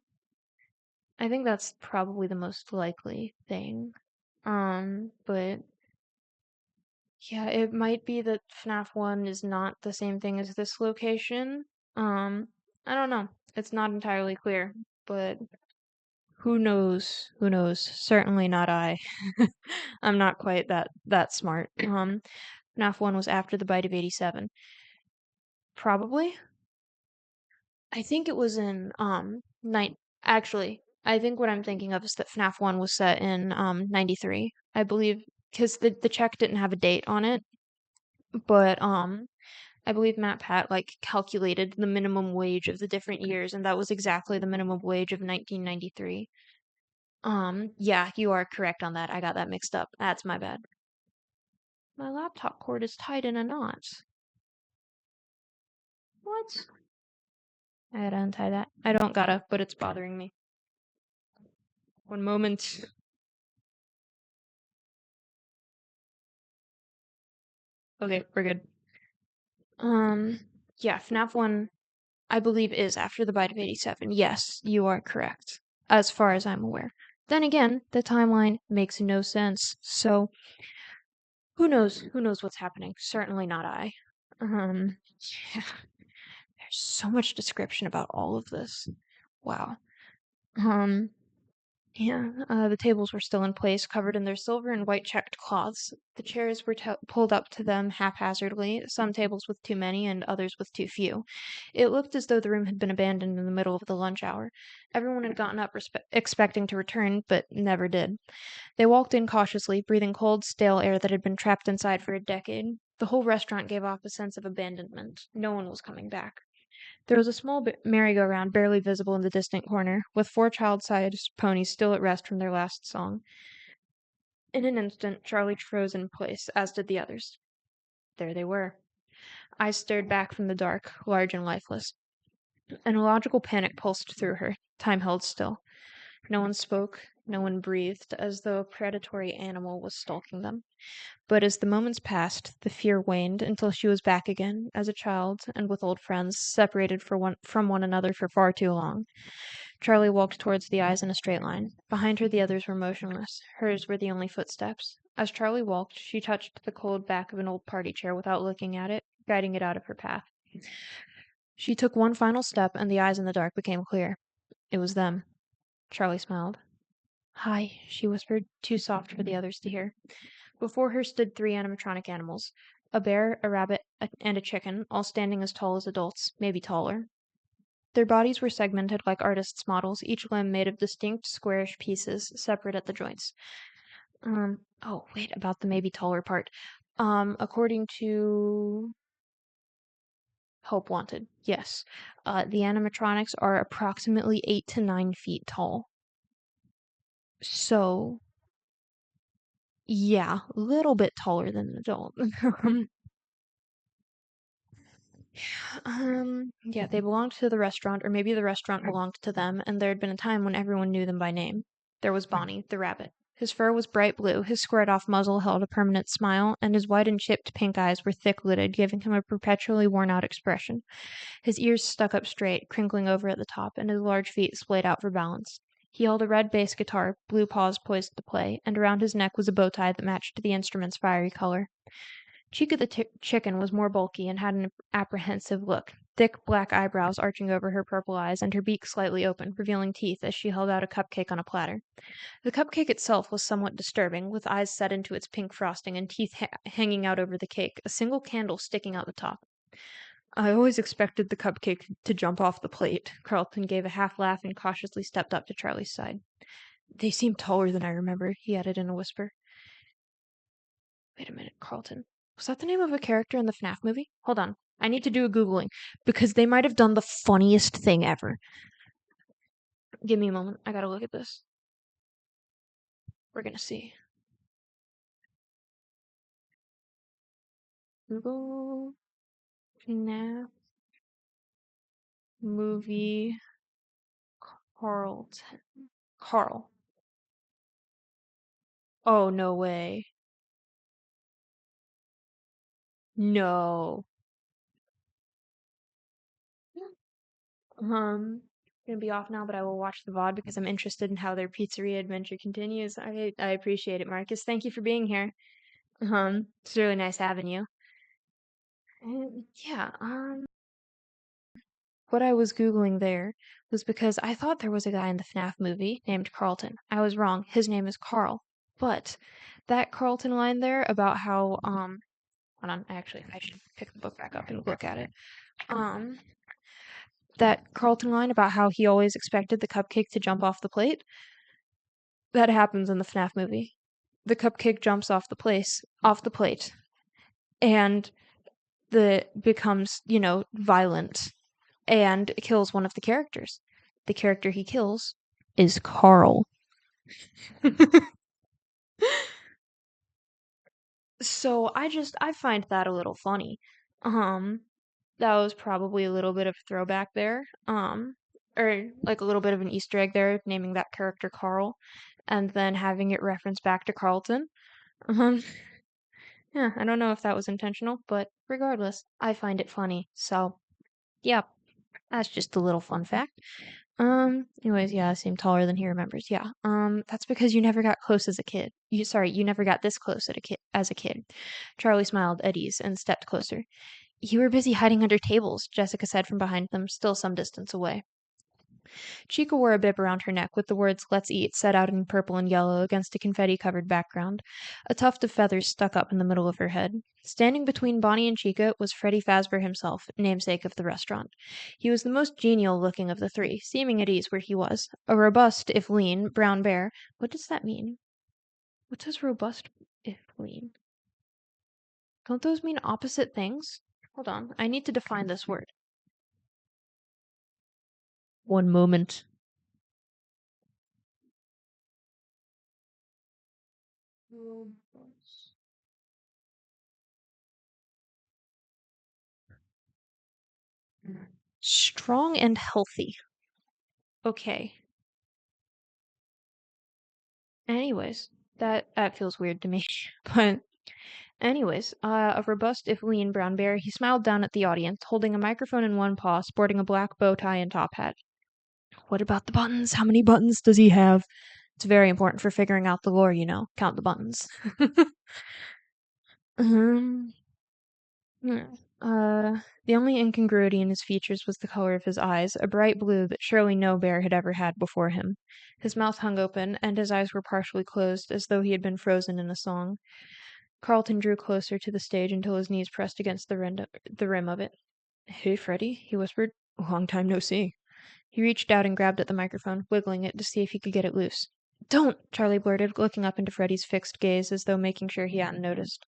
I think that's probably the most likely thing. But yeah, it might be that FNAF 1 is not the same thing as this location. Um, I don't know. It's not entirely clear, but who knows? Who knows? Certainly not I. I'm not quite that smart. FNAF 1 was after the bite of 87. Probably. I think it was in night actually, I think what I'm thinking of is that FNAF 1 was set in 93. I believe because the check didn't have a date on it, but I believe Matt Pat like calculated the minimum wage of the different years, and that was exactly the minimum wage of 1993. Yeah, you are correct on that. I got that mixed up. That's my bad. My laptop cord is tied in a knot. What? I gotta untie that. I don't gotta, but it's bothering me. One moment. Okay, we're good. Yeah, FNAF 1, I believe, is after the bite of 87. Yes, you are correct, as far as I'm aware. Then again, the timeline makes no sense, so who knows? Who knows what's happening? Certainly not I. Yeah, there's so much description about all of this. Wow. Um, Yeah, the tables were still in place, covered in their silver and white checked cloths. The chairs were pulled up to them haphazardly, some tables with too many and others with too few. It looked as though the room had been abandoned in the middle of the lunch hour. Everyone had gotten up expecting to return, but never did. They walked in cautiously, breathing cold, stale air that had been trapped inside for a decade. The whole restaurant gave off a sense of abandonment. No one was coming back. There was a small merry-go-round barely visible in the distant corner, with four child-sized ponies still at rest from their last song. In an instant, Charlie froze in place, as did the others. There they were. Eyes stared back from the dark, large and lifeless. An illogical panic pulsed through her. Time held still. No one spoke, no one breathed, as though a predatory animal was stalking them. But as the moments passed, the fear waned until she was back again, as a child, and with old friends, separated from one another for far too long. Charlie walked towards the eyes in a straight line. Behind her, the others were motionless. Hers were the only footsteps. As Charlie walked, she touched the cold back of an old party chair without looking at it, guiding it out of her path. She took one final step, and the eyes in the dark became clear. It was them. Charlie smiled. Hi, she whispered, too soft for the others to hear. Before her stood three animatronic animals, a bear, a rabbit, and a chicken, all standing as tall as adults, maybe taller. Their bodies were segmented like artists' models, each limb made of distinct, squarish pieces, separate at the joints. Oh, wait, about the maybe taller part. According to Help Wanted, yes. The animatronics are approximately 8 to 9 feet tall. So, yeah, a little bit taller than an adult. Yeah, they belonged to the restaurant, or maybe the restaurant belonged to them, and there had been a time when everyone knew them by name. There was Bonnie, the rabbit. His fur was bright blue, his squared-off muzzle held a permanent smile, and his wide and chipped pink eyes were thick-lidded, giving him a perpetually worn-out expression. His ears stuck up straight, crinkling over at the top, and his large feet splayed out for balance. He held a red bass guitar, blue paws poised to play, and around his neck was a bow tie that matched the instrument's fiery color. Chica the chicken was more bulky and had an apprehensive look. thick black eyebrows arching over her purple eyes and her beak slightly open, revealing teeth as she held out a cupcake on a platter. The cupcake itself was somewhat disturbing, with eyes set into its pink frosting and teeth hanging out over the cake, a single candle sticking out the top. I always expected the cupcake to jump off the plate. Carlton gave a half laugh and cautiously stepped up to Charlie's side. They seem taller than I remember, he added in a whisper. Wait a minute, Carlton. Was that the name of a character in the FNAF movie? Hold on. I need to do a Googling, because they might have done the funniest thing ever. Give me a moment. I gotta look at this. We're gonna see. Google FNAF movie Carlton. Carl. Oh, no way. No. Gonna be off now, but I will watch the VOD because I'm interested in how their pizzeria adventure continues. I appreciate it, Marcus. Thank you for being here. It's really nice having you. And yeah, what I was Googling there was because I thought there was a guy in the FNAF movie named Carlton. I was wrong. His name is Carl. But that Carlton line there about how, hold on, actually, I should pick the book back up and look at it. That Carlton line about how he always expected the cupcake to jump off the plate, that happens in the FNAF movie. The cupcake jumps off the plate, and the becomes, violent and kills one of the characters. The character he kills is Carl. So I find that a little funny. Um, that was probably a little bit of a throwback there. Or like a little bit of an Easter egg there, naming that character Carl, and then having it reference back to Carlton. Um, yeah, I don't know if that was intentional, but regardless, I find it funny. So, yeah, that's just a little fun fact. Anyways, yeah, I seem taller than he remembers. Yeah. That's because you never got close as a kid. You never got this close as a kid. Charlie smiled at ease and stepped closer. You were busy hiding under tables, Jessica said from behind them, still some distance away. Chica wore a bib around her neck with the words "Let's eat" set out in purple and yellow against a confetti-covered background. A tuft of feathers stuck up in the middle of her head. Standing between Bonnie and Chica was Freddie Fazbear himself, namesake of the restaurant. He was the most genial-looking of the three, seeming at ease where he was. A robust, if lean, brown bear. What does that mean? What does robust if lean? Don't those mean opposite things? Hold on, I need to define this word. One moment. Strong and healthy. Okay. Anyways, that feels weird to me. But anyways, a robust, if lean, brown bear, he smiled down at the audience, holding a microphone in one paw, sporting a black bow tie and top hat. What about the buttons? How many buttons does he have? It's very important for figuring out the lore, Count the buttons. um, hmm, the only incongruity in his features was the color of his eyes, a bright blue that surely no bear had ever had before him. His mouth hung open, and his eyes were partially closed, as though he had been frozen in a song. Carlton drew closer to the stage until his knees pressed against the rim of it. Hey, Freddie, he whispered. Long time no see. He reached out and grabbed at the microphone, wiggling it to see if he could get it loose. Don't! Charlie blurted, looking up into Freddie's fixed gaze as though making sure he hadn't noticed.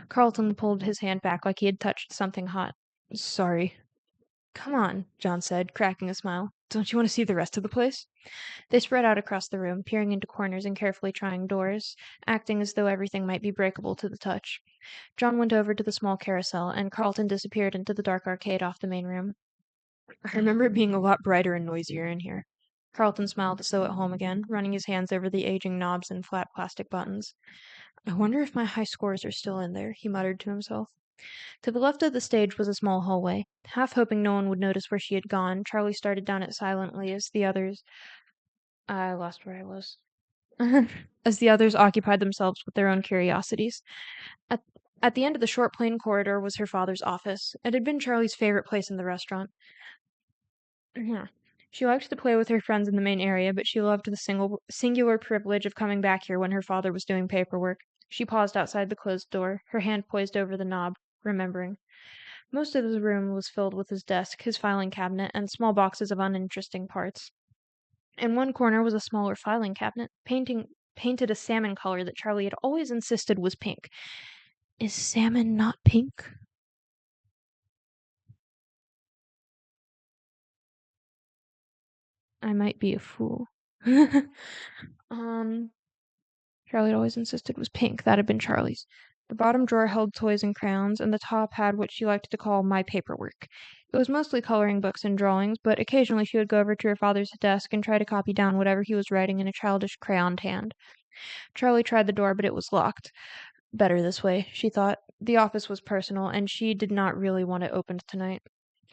Carlton pulled his hand back like he had touched something hot. Sorry. Come on, John said, cracking a smile. Don't you want to see the rest of the place? They spread out across the room, peering into corners and carefully trying doors, acting as though everything might be breakable to the touch. John went over to the small carousel, and Carlton disappeared into the dark arcade off the main room. I remember it being a lot brighter and noisier in here. Carlton smiled as though at home again, running his hands over the aging knobs and flat plastic buttons. I wonder if my high scores are still in there, he muttered to himself. To the left of the stage was a small hallway. Half hoping no one would notice where she had gone, Charlie started down it silently as the others... I lost where I was. As the others occupied themselves with their own curiosities. At At the end of the short plain corridor was her father's office. It had been Charlie's favorite place in the restaurant. Yeah. She liked to play with her friends in the main area, but she loved the singular privilege of coming back here when her father was doing paperwork. She paused outside the closed door, her hand poised over the knob, remembering. Most of the room was filled with his desk, his filing cabinet, and small boxes of uninteresting parts. In one corner was a smaller filing cabinet, painted a salmon color that Charlie had always insisted was pink. Is salmon not pink? I might be a fool. um, Charlie had always insisted was pink. That had been Charlie's. The bottom drawer held toys and crayons, and the top had what she liked to call my paperwork. It was mostly coloring books and drawings, but occasionally she would go over to her father's desk and try to copy down whatever he was writing in a childish crayoned hand. Charlie tried the door, but it was locked. Better this way, she thought. The office was personal, and she did not really want it opened tonight.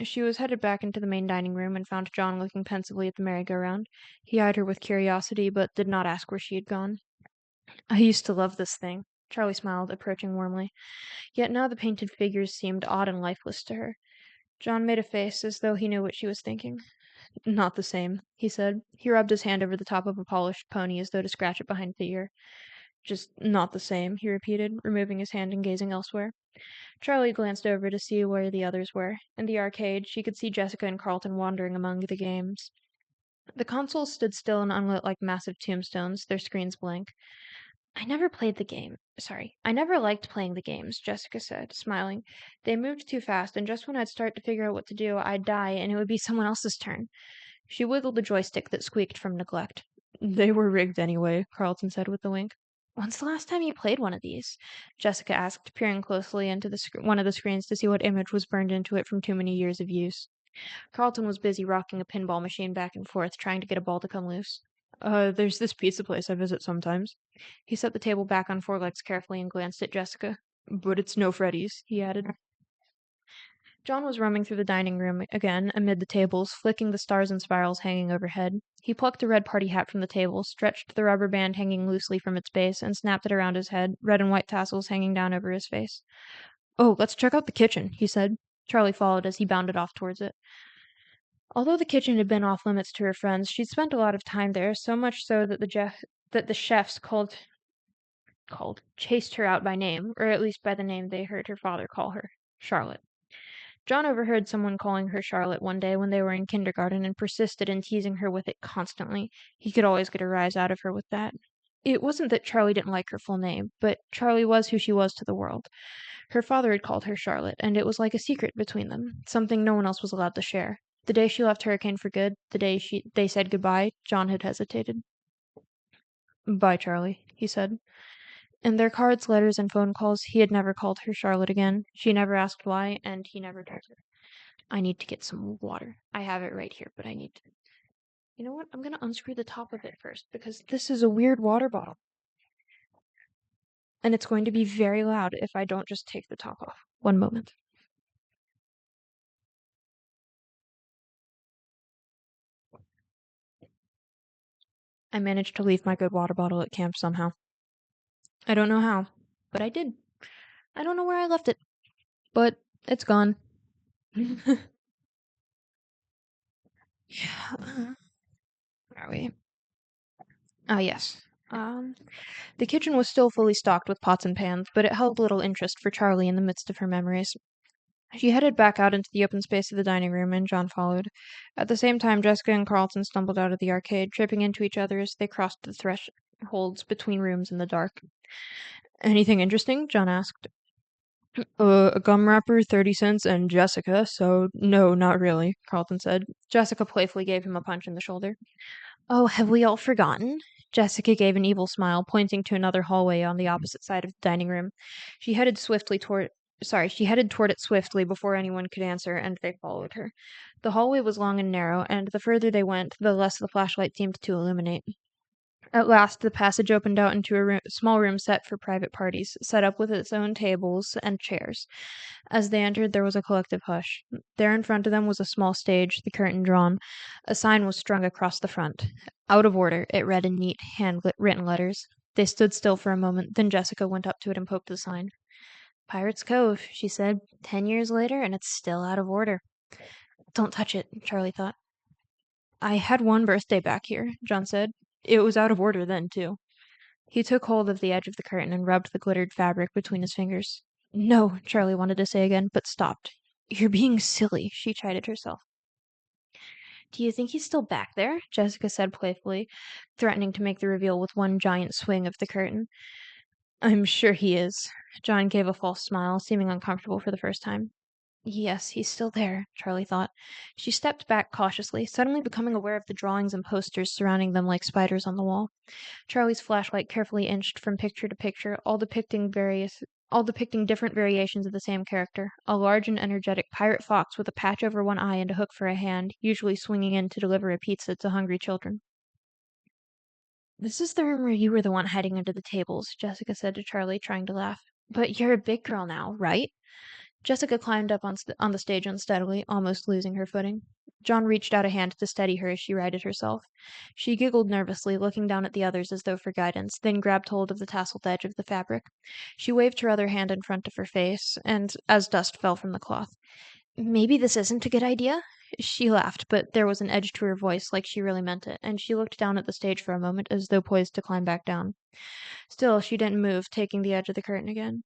She was headed back into the main dining room and found John looking pensively at the merry-go-round. He eyed her with curiosity, but did not ask where she had gone. I used to love this thing. Charlie smiled, approaching warmly. Yet now the painted figures seemed odd and lifeless to her. John made a face as though he knew what she was thinking. Not the same, he said. He rubbed his hand over the top of a polished pony as though to scratch it behind the ear. Just not the same, he repeated, removing his hand and gazing elsewhere. Charlie glanced over to see where the others were. In the arcade, she could see Jessica and Carlton wandering among the games. The consoles stood still and unlit like massive tombstones, their screens blank. I never liked playing the games, Jessica said, smiling. They moved too fast, and just when I'd start to figure out what to do, I'd die, and it would be someone else's turn. She wiggled the joystick that squeaked from neglect. They were rigged anyway, Carlton said with a wink. When's the last time you played one of these? Jessica asked, peering closely into one of the screens to see what image was burned into it from too many years of use. Carlton was busy rocking a pinball machine back and forth, trying to get a ball to come loose. There's this pizza place I visit sometimes. He set the table back on four legs carefully and glanced at Jessica. But it's no Freddy's, he added. John was roaming through the dining room again, amid the tables, flicking the stars and spirals hanging overhead. He plucked a red party hat from the table, stretched the rubber band hanging loosely from its base, and snapped it around his head, red and white tassels hanging down over his face. Oh, let's check out the kitchen, he said. Charlie followed as he bounded off towards it. Although the kitchen had been off limits to her friends, she'd spent a lot of time there, so much so that the chefs chased her out by name, or at least by the name they heard her father call her, Charlotte. John overheard someone calling her Charlotte one day when they were in kindergarten and persisted in teasing her with it constantly. He could always get a rise out of her with that. It wasn't that Charlie didn't like her full name, but Charlie was who she was to the world. Her father had called her Charlotte, and it was like a secret between them, something no one else was allowed to share. The day she left Hurricane for good, the day they said goodbye, John had hesitated. Bye, Charlie, he said. In their cards, letters, and phone calls, he had never called her Charlotte again. She never asked why, and he never told her. I need to get some water. I have it right here, but I need to. You know what? I'm going to unscrew the top of it first, because this is a weird water bottle. And it's going to be very loud if I don't just take the top off. One moment. I managed to leave my good water bottle at camp somehow. I don't know how, but I did. I don't know where I left it, but it's gone. Where are we? Ah, yes. The kitchen was still fully stocked with pots and pans, but it held little interest for Charlie in the midst of her memories. She headed back out into the open space of the dining room, and John followed. At the same time, Jessica and Carlton stumbled out of the arcade, tripping into each other as they crossed the thresholds between rooms in the dark. Anything interesting? John asked. A gum wrapper, 30 cents, and Jessica, so no, not really, Carlton said. Jessica playfully gave him a punch in the shoulder. Oh, have we all forgotten? Jessica gave an evil smile, pointing to another hallway on the opposite side of the dining room. She headed toward it swiftly before anyone could answer, and they followed her. The hallway was long and narrow, and the further they went, the less the flashlight seemed to illuminate. At last, the passage opened out into a small room set for private parties, set up with its own tables and chairs. As they entered, there was a collective hush. There in front of them was a small stage, the curtain drawn. A sign was strung across the front. Out of order, it read in neat, hand-written letters. They stood still for a moment, then Jessica went up to it and poked the sign. Pirate's Cove, she said, 10 years later, and it's still out of order. Don't touch it, Charlie thought. I had one birthday back here, John said. It was out of order then, too. He took hold of the edge of the curtain and rubbed the glittered fabric between his fingers. No, Charlie wanted to say again, but stopped. You're being silly, she chided herself. Do you think he's still back there? Jessica said playfully, threatening to make the reveal with one giant swing of the curtain. I'm sure he is. John gave a false smile, seeming uncomfortable for the first time. Yes, he's still there, Charlie thought. She stepped back cautiously, suddenly becoming aware of the drawings and posters surrounding them like spiders on the wall. Charlie's flashlight carefully inched from picture to picture, all depicting different variations of the same character. A large and energetic pirate fox with a patch over one eye and a hook for a hand, usually swinging in to deliver a pizza to hungry children. This is the room where you were the one hiding under the tables, Jessica said to Charlie, trying to laugh. But you're a big girl now, right? Jessica climbed up on the stage unsteadily, almost losing her footing. John reached out a hand to steady her as she righted herself. She giggled nervously, looking down at the others as though for guidance, then grabbed hold of the tasseled edge of the fabric. She waved her other hand in front of her face, and as dust fell from the cloth. Maybe this isn't a good idea? She laughed, but there was an edge to her voice like she really meant it, and she looked down at the stage for a moment as though poised to climb back down. Still, she didn't move, taking the edge of the curtain again.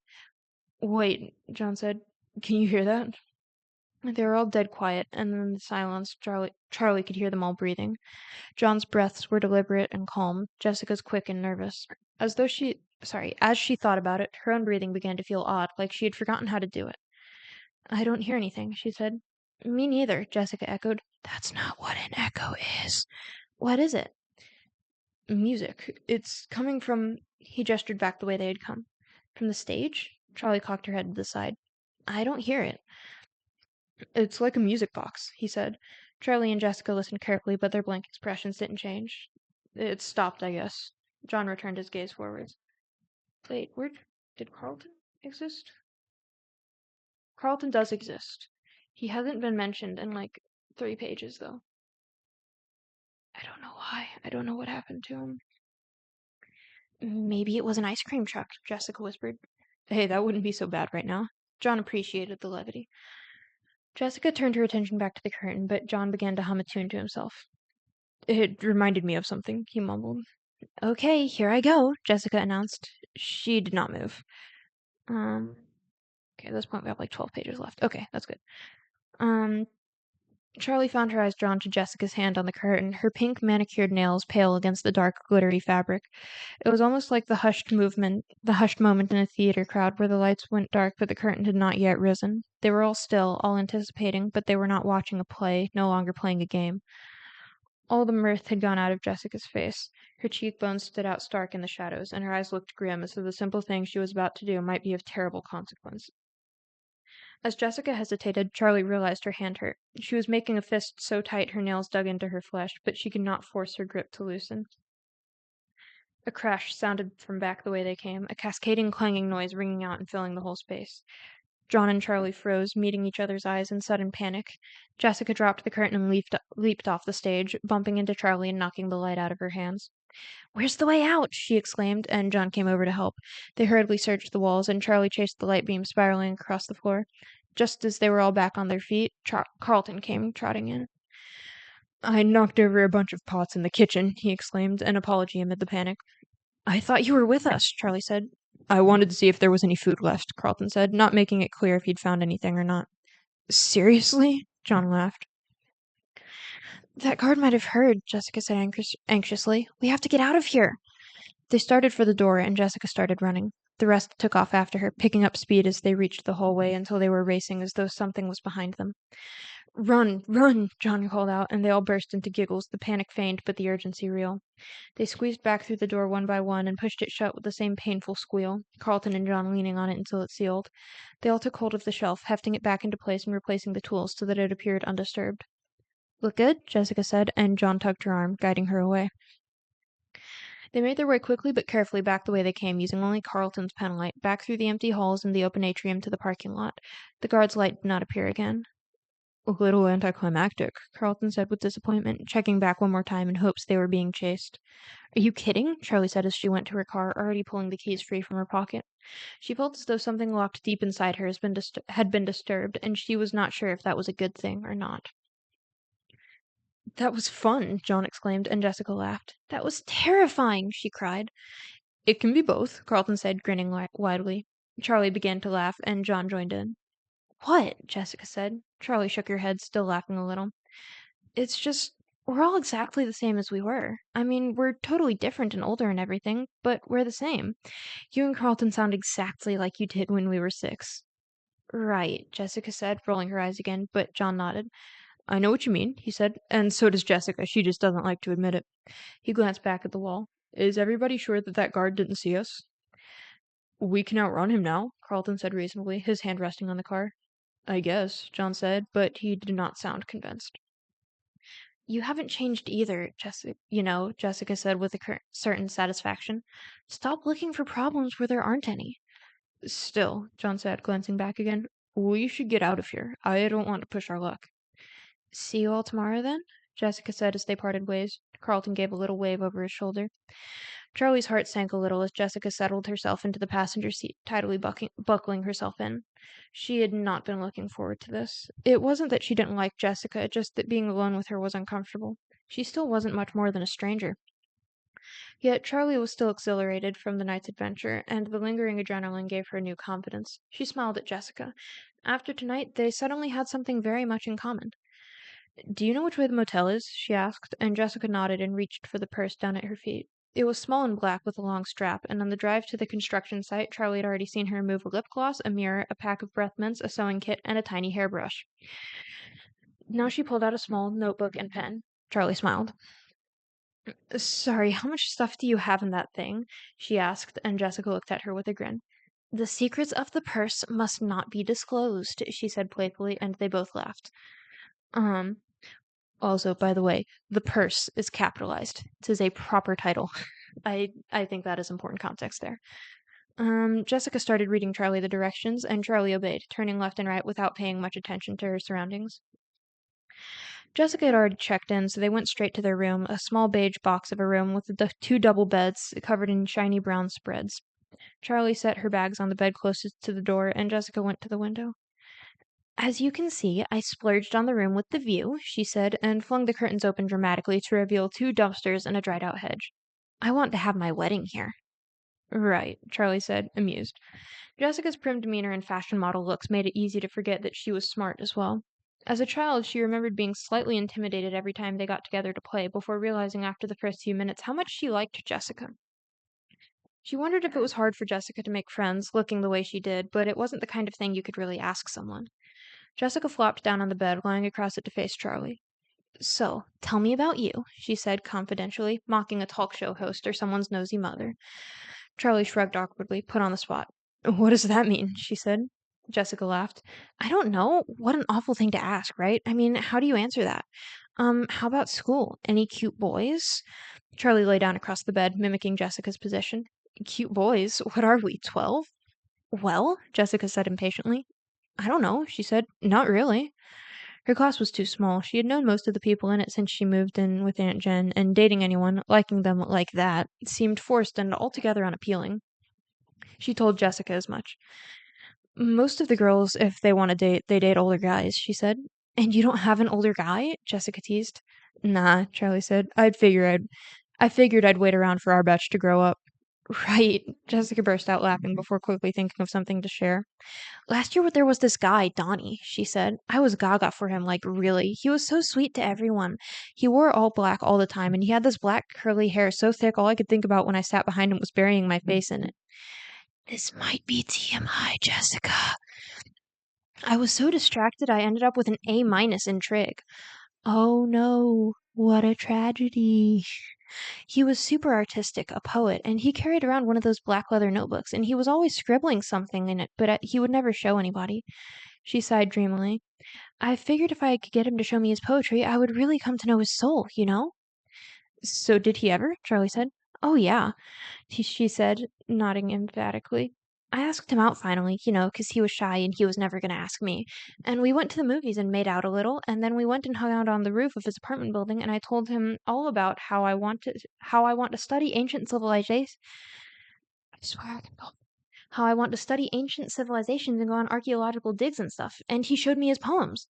Wait, John said. Can you hear that? They were all dead quiet, and in the silence Charlie could hear them all breathing. John's breaths were deliberate and calm, Jessica's quick and nervous. As she thought about it, her own breathing began to feel odd, like she had forgotten how to do it. I don't hear anything, she said. Me neither, Jessica echoed. That's not what an echo is. What is it? Music. It's coming from... He gestured back the way they had come. From the stage? Charlie cocked her head to the side. I don't hear it. It's like a music box, he said. Charlie and Jessica listened carefully, but their blank expressions didn't change. It stopped, I guess. John returned his gaze forwards. Wait, where did Carlton exist? Carlton does exist. He hasn't been mentioned in like 3 pages, though. I don't know why. I don't know what happened to him. Maybe it was an ice cream truck, Jessica whispered. Hey, that wouldn't be so bad right now. John appreciated the levity. Jessica turned her attention back to the curtain, but John began to hum a tune to himself. It reminded me of something, he mumbled. Okay, here I go, Jessica announced. She did not move. Okay, at this point we have like 12 pages left. Okay, that's good. Charlie found her eyes drawn to Jessica's hand on the curtain, her pink manicured nails pale against the dark, glittery fabric. It was almost like the hushed moment in a theater crowd where the lights went dark but the curtain had not yet risen. They were all still, all anticipating, but they were not watching a play, no longer playing a game. All the mirth had gone out of Jessica's face. Her cheekbones stood out stark in the shadows, and her eyes looked grim as though the simple thing she was about to do might be of terrible consequence. As Jessica hesitated, Charlie realized her hand hurt. She was making a fist so tight her nails dug into her flesh, but she could not force her grip to loosen. A crash sounded from back the way they came, a cascading clanging noise ringing out and filling the whole space. John and Charlie froze, meeting each other's eyes in sudden panic. Jessica dropped the curtain and leaped off the stage, bumping into Charlie and knocking the light out of her hands. Where's the way out? She exclaimed, and John came over to help. They hurriedly searched the walls, and Charlie chased the light beam spiraling across the floor. Just as they were all back on their feet, Carlton came trotting in. I knocked over a bunch of pots in the kitchen, he exclaimed, an apology amid the panic. I thought you were with us, Charlie said. I wanted to see if there was any food left, Carlton said, not making it clear if he'd found anything or not. Seriously? John laughed. That guard might have heard, Jessica said anxiously. We have to get out of here. They started for the door, and Jessica started running. The rest took off after her, picking up speed as they reached the hallway until they were racing as though something was behind them. Run, run, John called out, and they all burst into giggles, the panic feigned but the urgency real. They squeezed back through the door one by one and pushed it shut with the same painful squeal, Carlton and John leaning on it until it sealed. They all took hold of the shelf, hefting it back into place and replacing the tools so that it appeared undisturbed. Look good? Jessica said, and John tugged her arm, guiding her away. They made their way quickly but carefully back the way they came, using only Carlton's penlight, back through the empty halls and the open atrium to the parking lot. The guard's light did not appear again. A little anticlimactic, Carlton said with disappointment, checking back one more time in hopes they were being chased. Are you kidding? Charlie said as she went to her car, already pulling the keys free from her pocket. She felt as though something locked deep inside her had been disturbed, and she was not sure if that was a good thing or not. That was fun, John exclaimed, and Jessica laughed. That was terrifying, she cried. It can be both, Carlton said, grinning widely. Charlie began to laugh, and John joined in. What? Jessica said. Charlie shook her head, still laughing a little. It's just, we're all exactly the same as we were. I mean, we're totally different and older and everything, but we're the same. You and Carlton sound exactly like you did when we were 6. Right, Jessica said, rolling her eyes again, but John nodded. I know what you mean, he said, and so does Jessica. She just doesn't like to admit it. He glanced back at the wall. Is everybody sure that that guard didn't see us? We can outrun him now, Carlton said reasonably, his hand resting on the car. I guess, John said, but he did not sound convinced. You haven't changed either, Jessica said with a certain satisfaction. Stop looking for problems where there aren't any. Still, John said, glancing back again, we should get out of here. I don't want to push our luck. See you all tomorrow, then? Jessica said as they parted ways. Carlton gave a little wave over his shoulder. Charlie's heart sank a little as Jessica settled herself into the passenger seat, tidily buckling herself in. She had not been looking forward to this. It wasn't that she didn't like Jessica, just that being alone with her was uncomfortable. She still wasn't much more than a stranger. Yet Charlie was still exhilarated from the night's adventure, and the lingering adrenaline gave her new confidence. She smiled at Jessica. After tonight, they suddenly had something very much in common. Do you know which way the motel is? She asked, and Jessica nodded and reached for the purse down at her feet. It was small and black with a long strap, and on the drive to the construction site, Charlie had already seen her remove a lip gloss, a mirror, a pack of breath mints, a sewing kit, and a tiny hairbrush. Now she pulled out a small notebook and pen. Charlie smiled. Sorry, how much stuff do you have in that thing? She asked, and Jessica looked at her with a grin. The secrets of the purse must not be disclosed, she said playfully, and they both laughed. Also, by the way, the purse is capitalized. This is a proper title. I think that is important context there. Jessica started reading Charlie the directions, and Charlie obeyed, turning left and right without paying much attention to her surroundings. Jessica had already checked in, so they went straight to their room, a small beige box of a room with the 2 double beds covered in shiny brown spreads. Charlie set her bags on the bed closest to the door, and Jessica went to the window. As you can see, I splurged on the room with the view, she said, and flung the curtains open dramatically to reveal 2 dumpsters and a dried-out hedge. I want to have my wedding here. Right, Charlie said, amused. Jessica's prim demeanor and fashion model looks made it easy to forget that she was smart as well. As a child, she remembered being slightly intimidated every time they got together to play, before realizing after the first few minutes how much she liked Jessica. She wondered if it was hard for Jessica to make friends, looking the way she did, but it wasn't the kind of thing you could really ask someone. Jessica flopped down on the bed, lying across it to face Charlie. So, tell me about you, she said confidentially, mocking a talk show host or someone's nosy mother. Charlie shrugged awkwardly, put on the spot. What does that mean? She said. Jessica laughed. I don't know. What an awful thing to ask, right? I mean, how do you answer that? How about school? Any cute boys? Charlie lay down across the bed, mimicking Jessica's position. Cute boys? What are we, 12? Well, Jessica said impatiently. I don't know, she said. Not really. Her class was too small. She had known most of the people in it since she moved in with Aunt Jen, and dating anyone, liking them like that, seemed forced and altogether unappealing. She told Jessica as much. Most of the girls, if they want to date, they date older guys, she said. And you don't have an older guy? Jessica teased. Nah, Charlie said. I figured I'd wait around for our batch to grow up. Right, Jessica burst out laughing before quickly thinking of something to share. Last year there was this guy, Donnie, she said. I was gaga for him, like really. He was so sweet to everyone. He wore all black all the time, and he had this black curly hair so thick all I could think about when I sat behind him was burying my face in it. This might be TMI, Jessica. I was so distracted I ended up with an A- in trig. Oh no, what a tragedy. He was super artistic, a poet, and he carried around one of those black leather notebooks, and he was always scribbling something in it, but he would never show anybody. She sighed dreamily. I figured if I could get him to show me his poetry, I would really come to know his soul, you know? So did he ever? Charlie said. Oh, yeah, she said, nodding emphatically. I asked him out finally, 'cause he was shy and he was never gonna ask me. And we went to the movies and made out a little, and then we went and hung out on the roof of his apartment building, and I told him all about how I want to study ancient civilizations. I swear I can go. How I want to study ancient civilizations and go on archaeological digs and stuff, and he showed me his poems.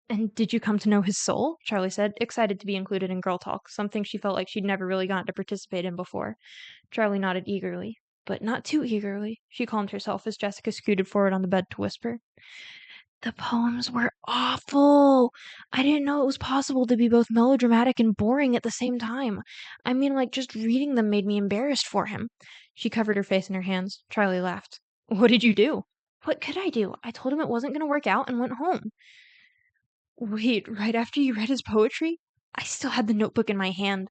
And did you come to know his soul? Charlie said, excited to be included in girl talk, something she felt like she'd never really gotten to participate in before. Charlie nodded eagerly, but not too eagerly. She calmed herself as Jessica scooted forward on the bed to whisper. The poems were awful. I didn't know it was possible to be both melodramatic and boring at the same time. I mean, like, just reading them made me embarrassed for him. She covered her face in her hands. Charlie laughed. What did you do? What could I do? I told him it wasn't going to work out and went home. Wait, right after you read his poetry? I still had the notebook in my hand.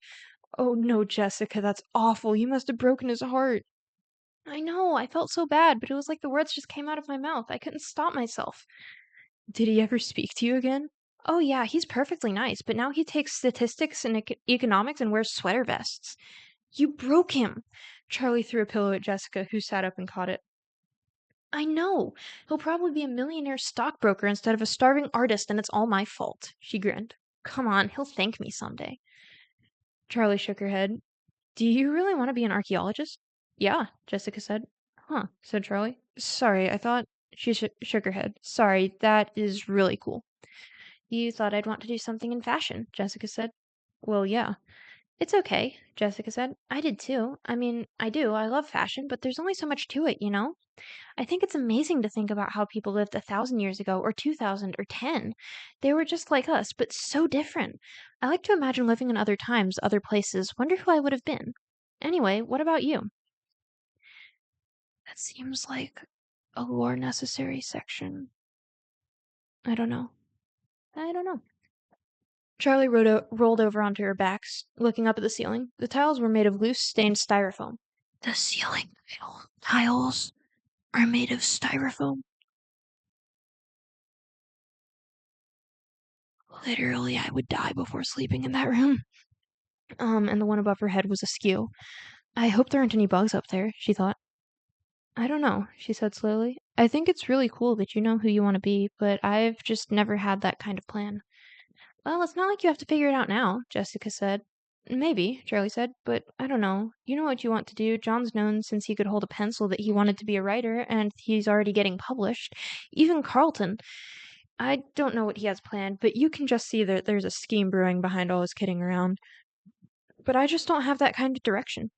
Oh no, Jessica, that's awful. You must have broken his heart. I know, I felt so bad, but it was like the words just came out of my mouth. I couldn't stop myself. Did he ever speak to you again? Oh yeah, he's perfectly nice, but now he takes statistics and economics and wears sweater vests. You broke him. Charlie threw a pillow at Jessica, who sat up and caught it. I know. He'll probably be a millionaire stockbroker instead of a starving artist, and it's all my fault. She grinned. Come on, he'll thank me someday. Charlie shook her head. Do you really want to be an archaeologist? Yeah, Jessica said. Huh, said Charlie. Sorry, I thought. She shook her head. Sorry, that is really cool. You thought I'd want to do something in fashion, Jessica said. Well, yeah. It's okay, Jessica said. I did too. I mean, I do. I love fashion, but there's only so much to it, you know? I think it's amazing to think about how people lived 1,000 years ago, or 2,000, or 10. They were just like us, but so different. I like to imagine living in other times, other places. Wonder who I would have been. Anyway, what about you? That seems like a lore necessary section. I don't know. I don't know. Charlie rolled over onto her back, looking up at the ceiling. The tiles were made of loose, stained styrofoam. The ceiling tiles are made of styrofoam. Literally, I would die before sleeping in that room. And the one above her head was askew. I hope there aren't any bugs up there, she thought. I don't know, she said slowly. I think it's really cool that you know who you want to be, but I've just never had that kind of plan. Well, it's not like you have to figure it out now, Jessica said. Maybe, Charlie said, but I don't know. You know what you want to do. John's known since he could hold a pencil that he wanted to be a writer, and he's already getting published. Even Carlton. I don't know what he has planned, but you can just see that there's a scheme brewing behind all his kidding around. But I just don't have that kind of direction.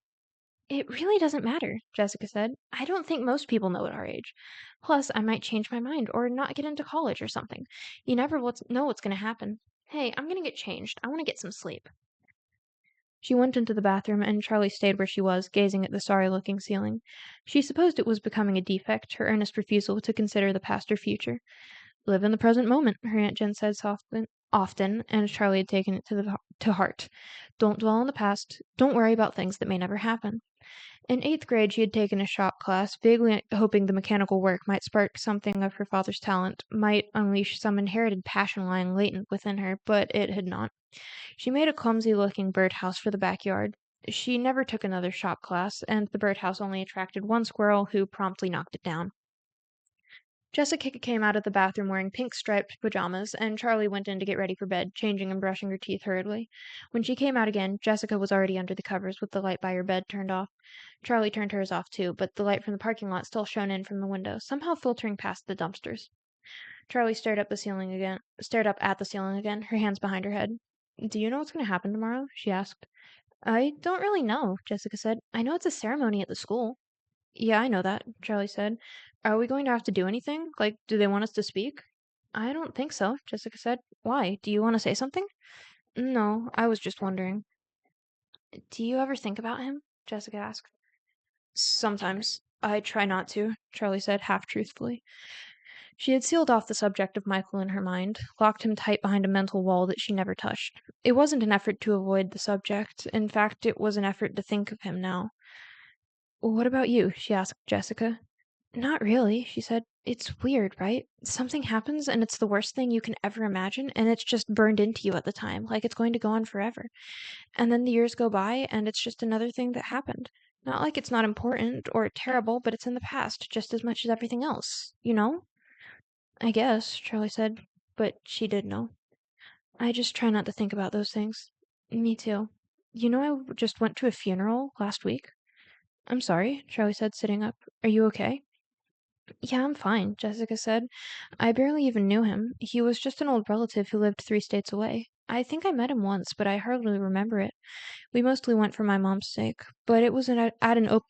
It really doesn't matter, Jessica said. I don't think most people know at our age. Plus, I might change my mind or not get into college or something. You never know what's going to happen. Hey, I'm going to get changed. I want to get some sleep. She went into the bathroom, and Charlie stayed where she was, gazing at the sorry-looking ceiling. She supposed it was becoming a defect, her earnest refusal to consider the past or future. Live in the present moment, her Aunt Jen said softly, often, and Charlie had taken it to heart. Don't dwell on the past. Don't worry about things that may never happen. In 8th grade, she had taken a shop class, vaguely hoping the mechanical work might spark something of her father's talent, might unleash some inherited passion lying latent within her, but it had not. She made a clumsy-looking birdhouse for the backyard. She never took another shop class, and the birdhouse only attracted one squirrel who promptly knocked it down. Jessica came out of the bathroom wearing pink striped pajamas, and Charlie went in to get ready for bed, changing and brushing her teeth hurriedly. When she came out again, Jessica was already under the covers with the light by her bed turned off. Charlie turned hers off too, but the light from the parking lot still shone in from the window, somehow filtering past the dumpsters. Charlie stared up at the ceiling again, her hands behind her head. Do you know what's going to happen tomorrow? She asked. I don't really know, Jessica said. I know it's a ceremony at the school. Yeah, I know that, Charlie said. Are we going to have to do anything? Like, do they want us to speak? I don't think so, Jessica said. Why? Do you want to say something? No, I was just wondering. Do you ever think about him? Jessica asked. Sometimes. I try not to, Charlie said, half truthfully. She had sealed off the subject of Michael in her mind, locked him tight behind a mental wall that she never touched. It wasn't an effort to avoid the subject. In fact, it was an effort to think of him now. What about you? She asked Jessica. Not really, she said. It's weird, right? Something happens and it's the worst thing you can ever imagine, and it's just burned into you at the time, like it's going to go on forever. And then the years go by and it's just another thing that happened. Not like it's not important or terrible, but it's in the past just as much as everything else, you know? I guess, Charlie said, but she did know. I just try not to think about those things. Me too. You know, just went to a funeral last week. I'm sorry, Charlie said, sitting up. Are you okay? Yeah, I'm fine, Jessica said. I barely even knew him. He was just an old relative who lived 3 states away. I think I met him once, but I hardly remember it. We mostly went for my mom's sake, but it was at an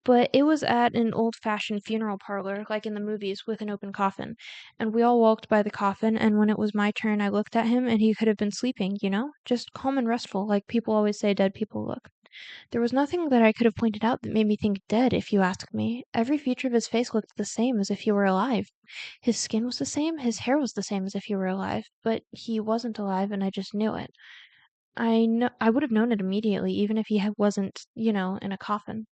but it was at an old-fashioned funeral parlor, like in the movies, with an open coffin. And we all walked by the coffin, and when it was my turn, I looked at him, and he could have been sleeping, you know? Just calm and restful, like people always say dead people look. There was nothing that I could have pointed out that made me think dead, if you ask me. Every feature of his face looked the same, as if he were alive. His skin was the same, his hair was the same, as if he were alive. But he wasn't alive, and I just knew it. I would have known it immediately, even if he wasn't, in a coffin.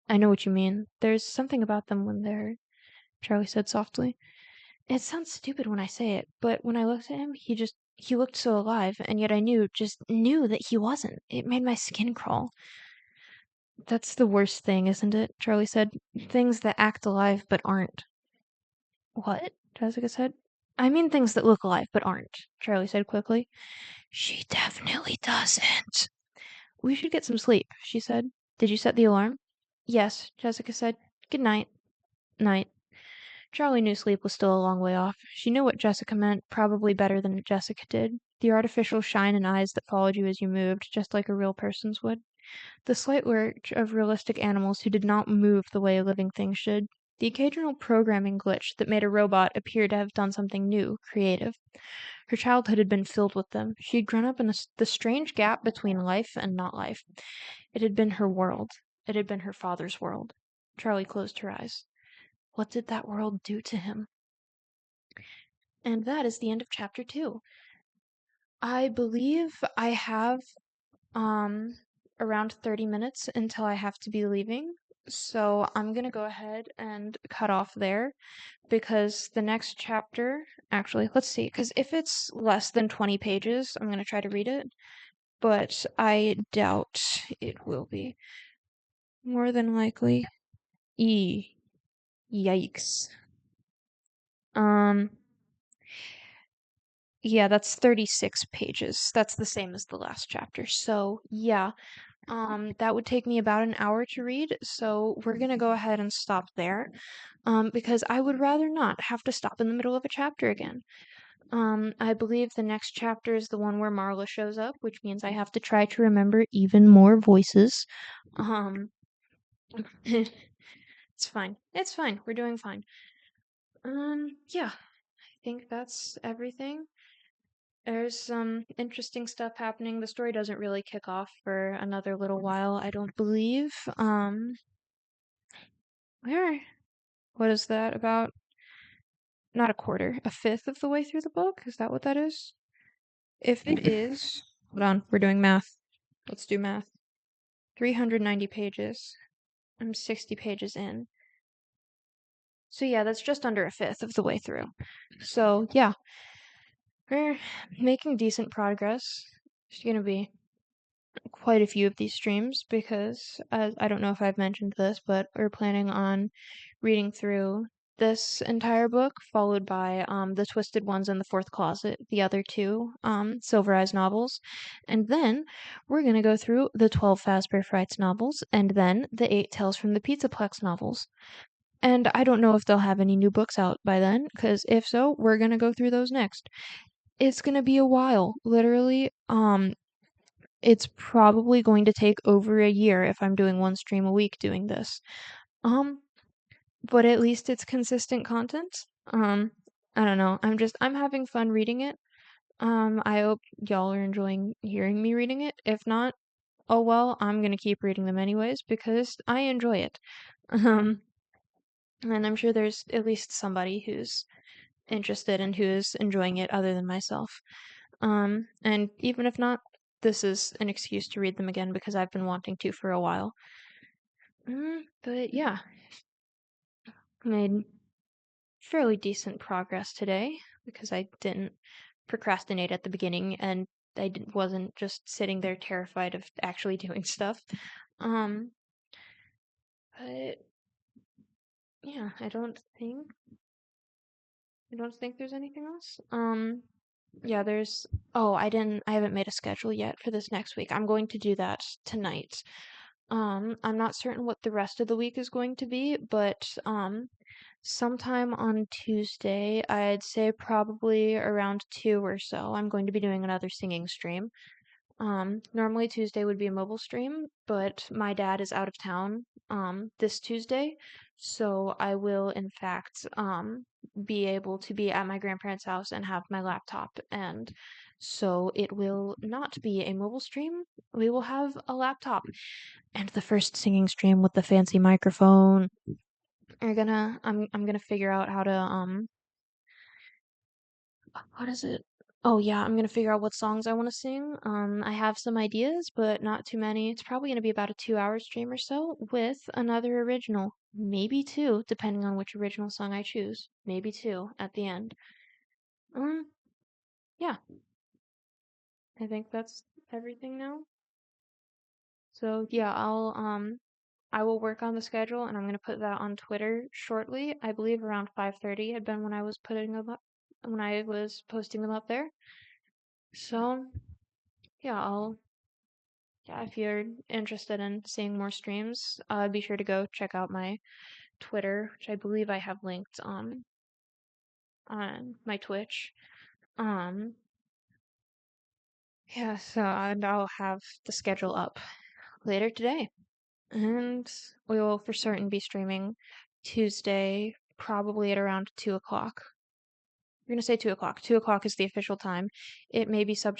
I know what you mean. There's something about them when they're, Charlie said softly. It sounds stupid when I say it, but when I looked at him, he looked so alive, and yet I just knew that he wasn't. It made my skin crawl. That's the worst thing, isn't it? Charlie said. Things that act alive but aren't. What? Jessica said. I mean things that look alive but aren't, Charlie said quickly. She definitely doesn't. We should get some sleep, she said. Did you set the alarm? Yes, Jessica said. Good night. Night. Charlie knew sleep was still a long way off. She knew what Jessica meant, probably better than Jessica did. The artificial shine in eyes that followed you as you moved, just like a real person's would. The slight lurch of realistic animals who did not move the way living things should. The occasional programming glitch that made a robot appear to have done something new, creative. Her childhood had been filled with them. She had grown up in the strange gap between life and not life. It had been her world. It had been her father's world. Charlie closed her eyes. What did that world do to him? And that is the end of chapter 2. I believe I have around 30 minutes until I have to be leaving. So I'm going to go ahead and cut off there because the next chapter, actually, let's see, because if it's less than 20 pages, I'm going to try to read it, but I doubt it will be. More than likely. Yikes. Um, Yeah, that's 36 pages. That's the same as the last chapter. So, yeah, that would take me about an hour to read. So, we're gonna go ahead and stop there, because I would rather not have to stop in the middle of a chapter again. I believe the next chapter is the one where Marla shows up, which means I have to try to remember even more voices. Um, it's fine. It's fine. We're doing fine. Yeah, I think that's everything. There's some interesting stuff happening. The story doesn't really kick off for another little while, I don't believe. Where? What is that about? Not a quarter, a fifth of the way through the book? Is that what that is? If it is, hold on, we're doing math. Let's do math. 390 pages. I'm 60 pages in. So yeah, that's just under a fifth of the way through. So yeah, we're making decent progress. It's gonna be quite a few of these streams because I don't know if I've mentioned this, but we're planning on reading through this entire book, followed by The Twisted Ones and The Fourth Closet, the other two Silver Eyes novels. And then we're going to go through the 12 Fazbear Frights novels and then the 8 Tales from the Pizzaplex novels. And I don't know if they'll have any new books out by then, because if so, we're going to go through those next. It's going to be a while, literally. It's probably going to take over a year if I'm doing one stream a week doing this. Um, but at least it's consistent content. I don't know. I'm having fun reading it. I hope y'all are enjoying hearing me reading it. If not, oh well, I'm gonna keep reading them anyways because I enjoy it. Um, and I'm sure there's at least somebody who's interested and who's enjoying it other than myself. And even if not, this is an excuse to read them again because I've been wanting to for a while. But yeah, made fairly decent progress today because I didn't procrastinate at the beginning and wasn't just sitting there terrified of actually doing stuff. Um, but yeah, I don't think there's anything else. Yeah, I haven't made a schedule yet for this next week. I'm going to do that tonight. I'm not certain what the rest of the week is going to be, but sometime on Tuesday, I'd say probably around 2 or so, I'm going to be doing another singing stream. Normally Tuesday would be a mobile stream, but my dad is out of town this Tuesday, so I will in fact be able to be at my grandparents' house and have my laptop, and so it will not be a mobile stream. We will have a laptop and the first singing stream with the fancy microphone. I'm gonna figure out how to what is it? Oh yeah, I'm gonna figure out what songs I want to sing. I have some ideas, but not too many. It's probably gonna be about a 2-hour stream or so with another original, maybe two, depending on which original song I choose. Maybe two at the end. Um, yeah, I think that's everything now. So yeah, I will work on the schedule and I'm gonna put that on Twitter shortly. I believe around 5:30 had been when I was putting them up, when I was posting them up there. So yeah, yeah, if you're interested in seeing more streams, be sure to go check out my Twitter, which I believe I have linked on my Twitch. Um, yeah, so and I'll have the schedule up later today. And we will for certain be streaming Tuesday, probably at around 2 o'clock. We're gonna say 2 o'clock. 2 o'clock is the official time. It may be subject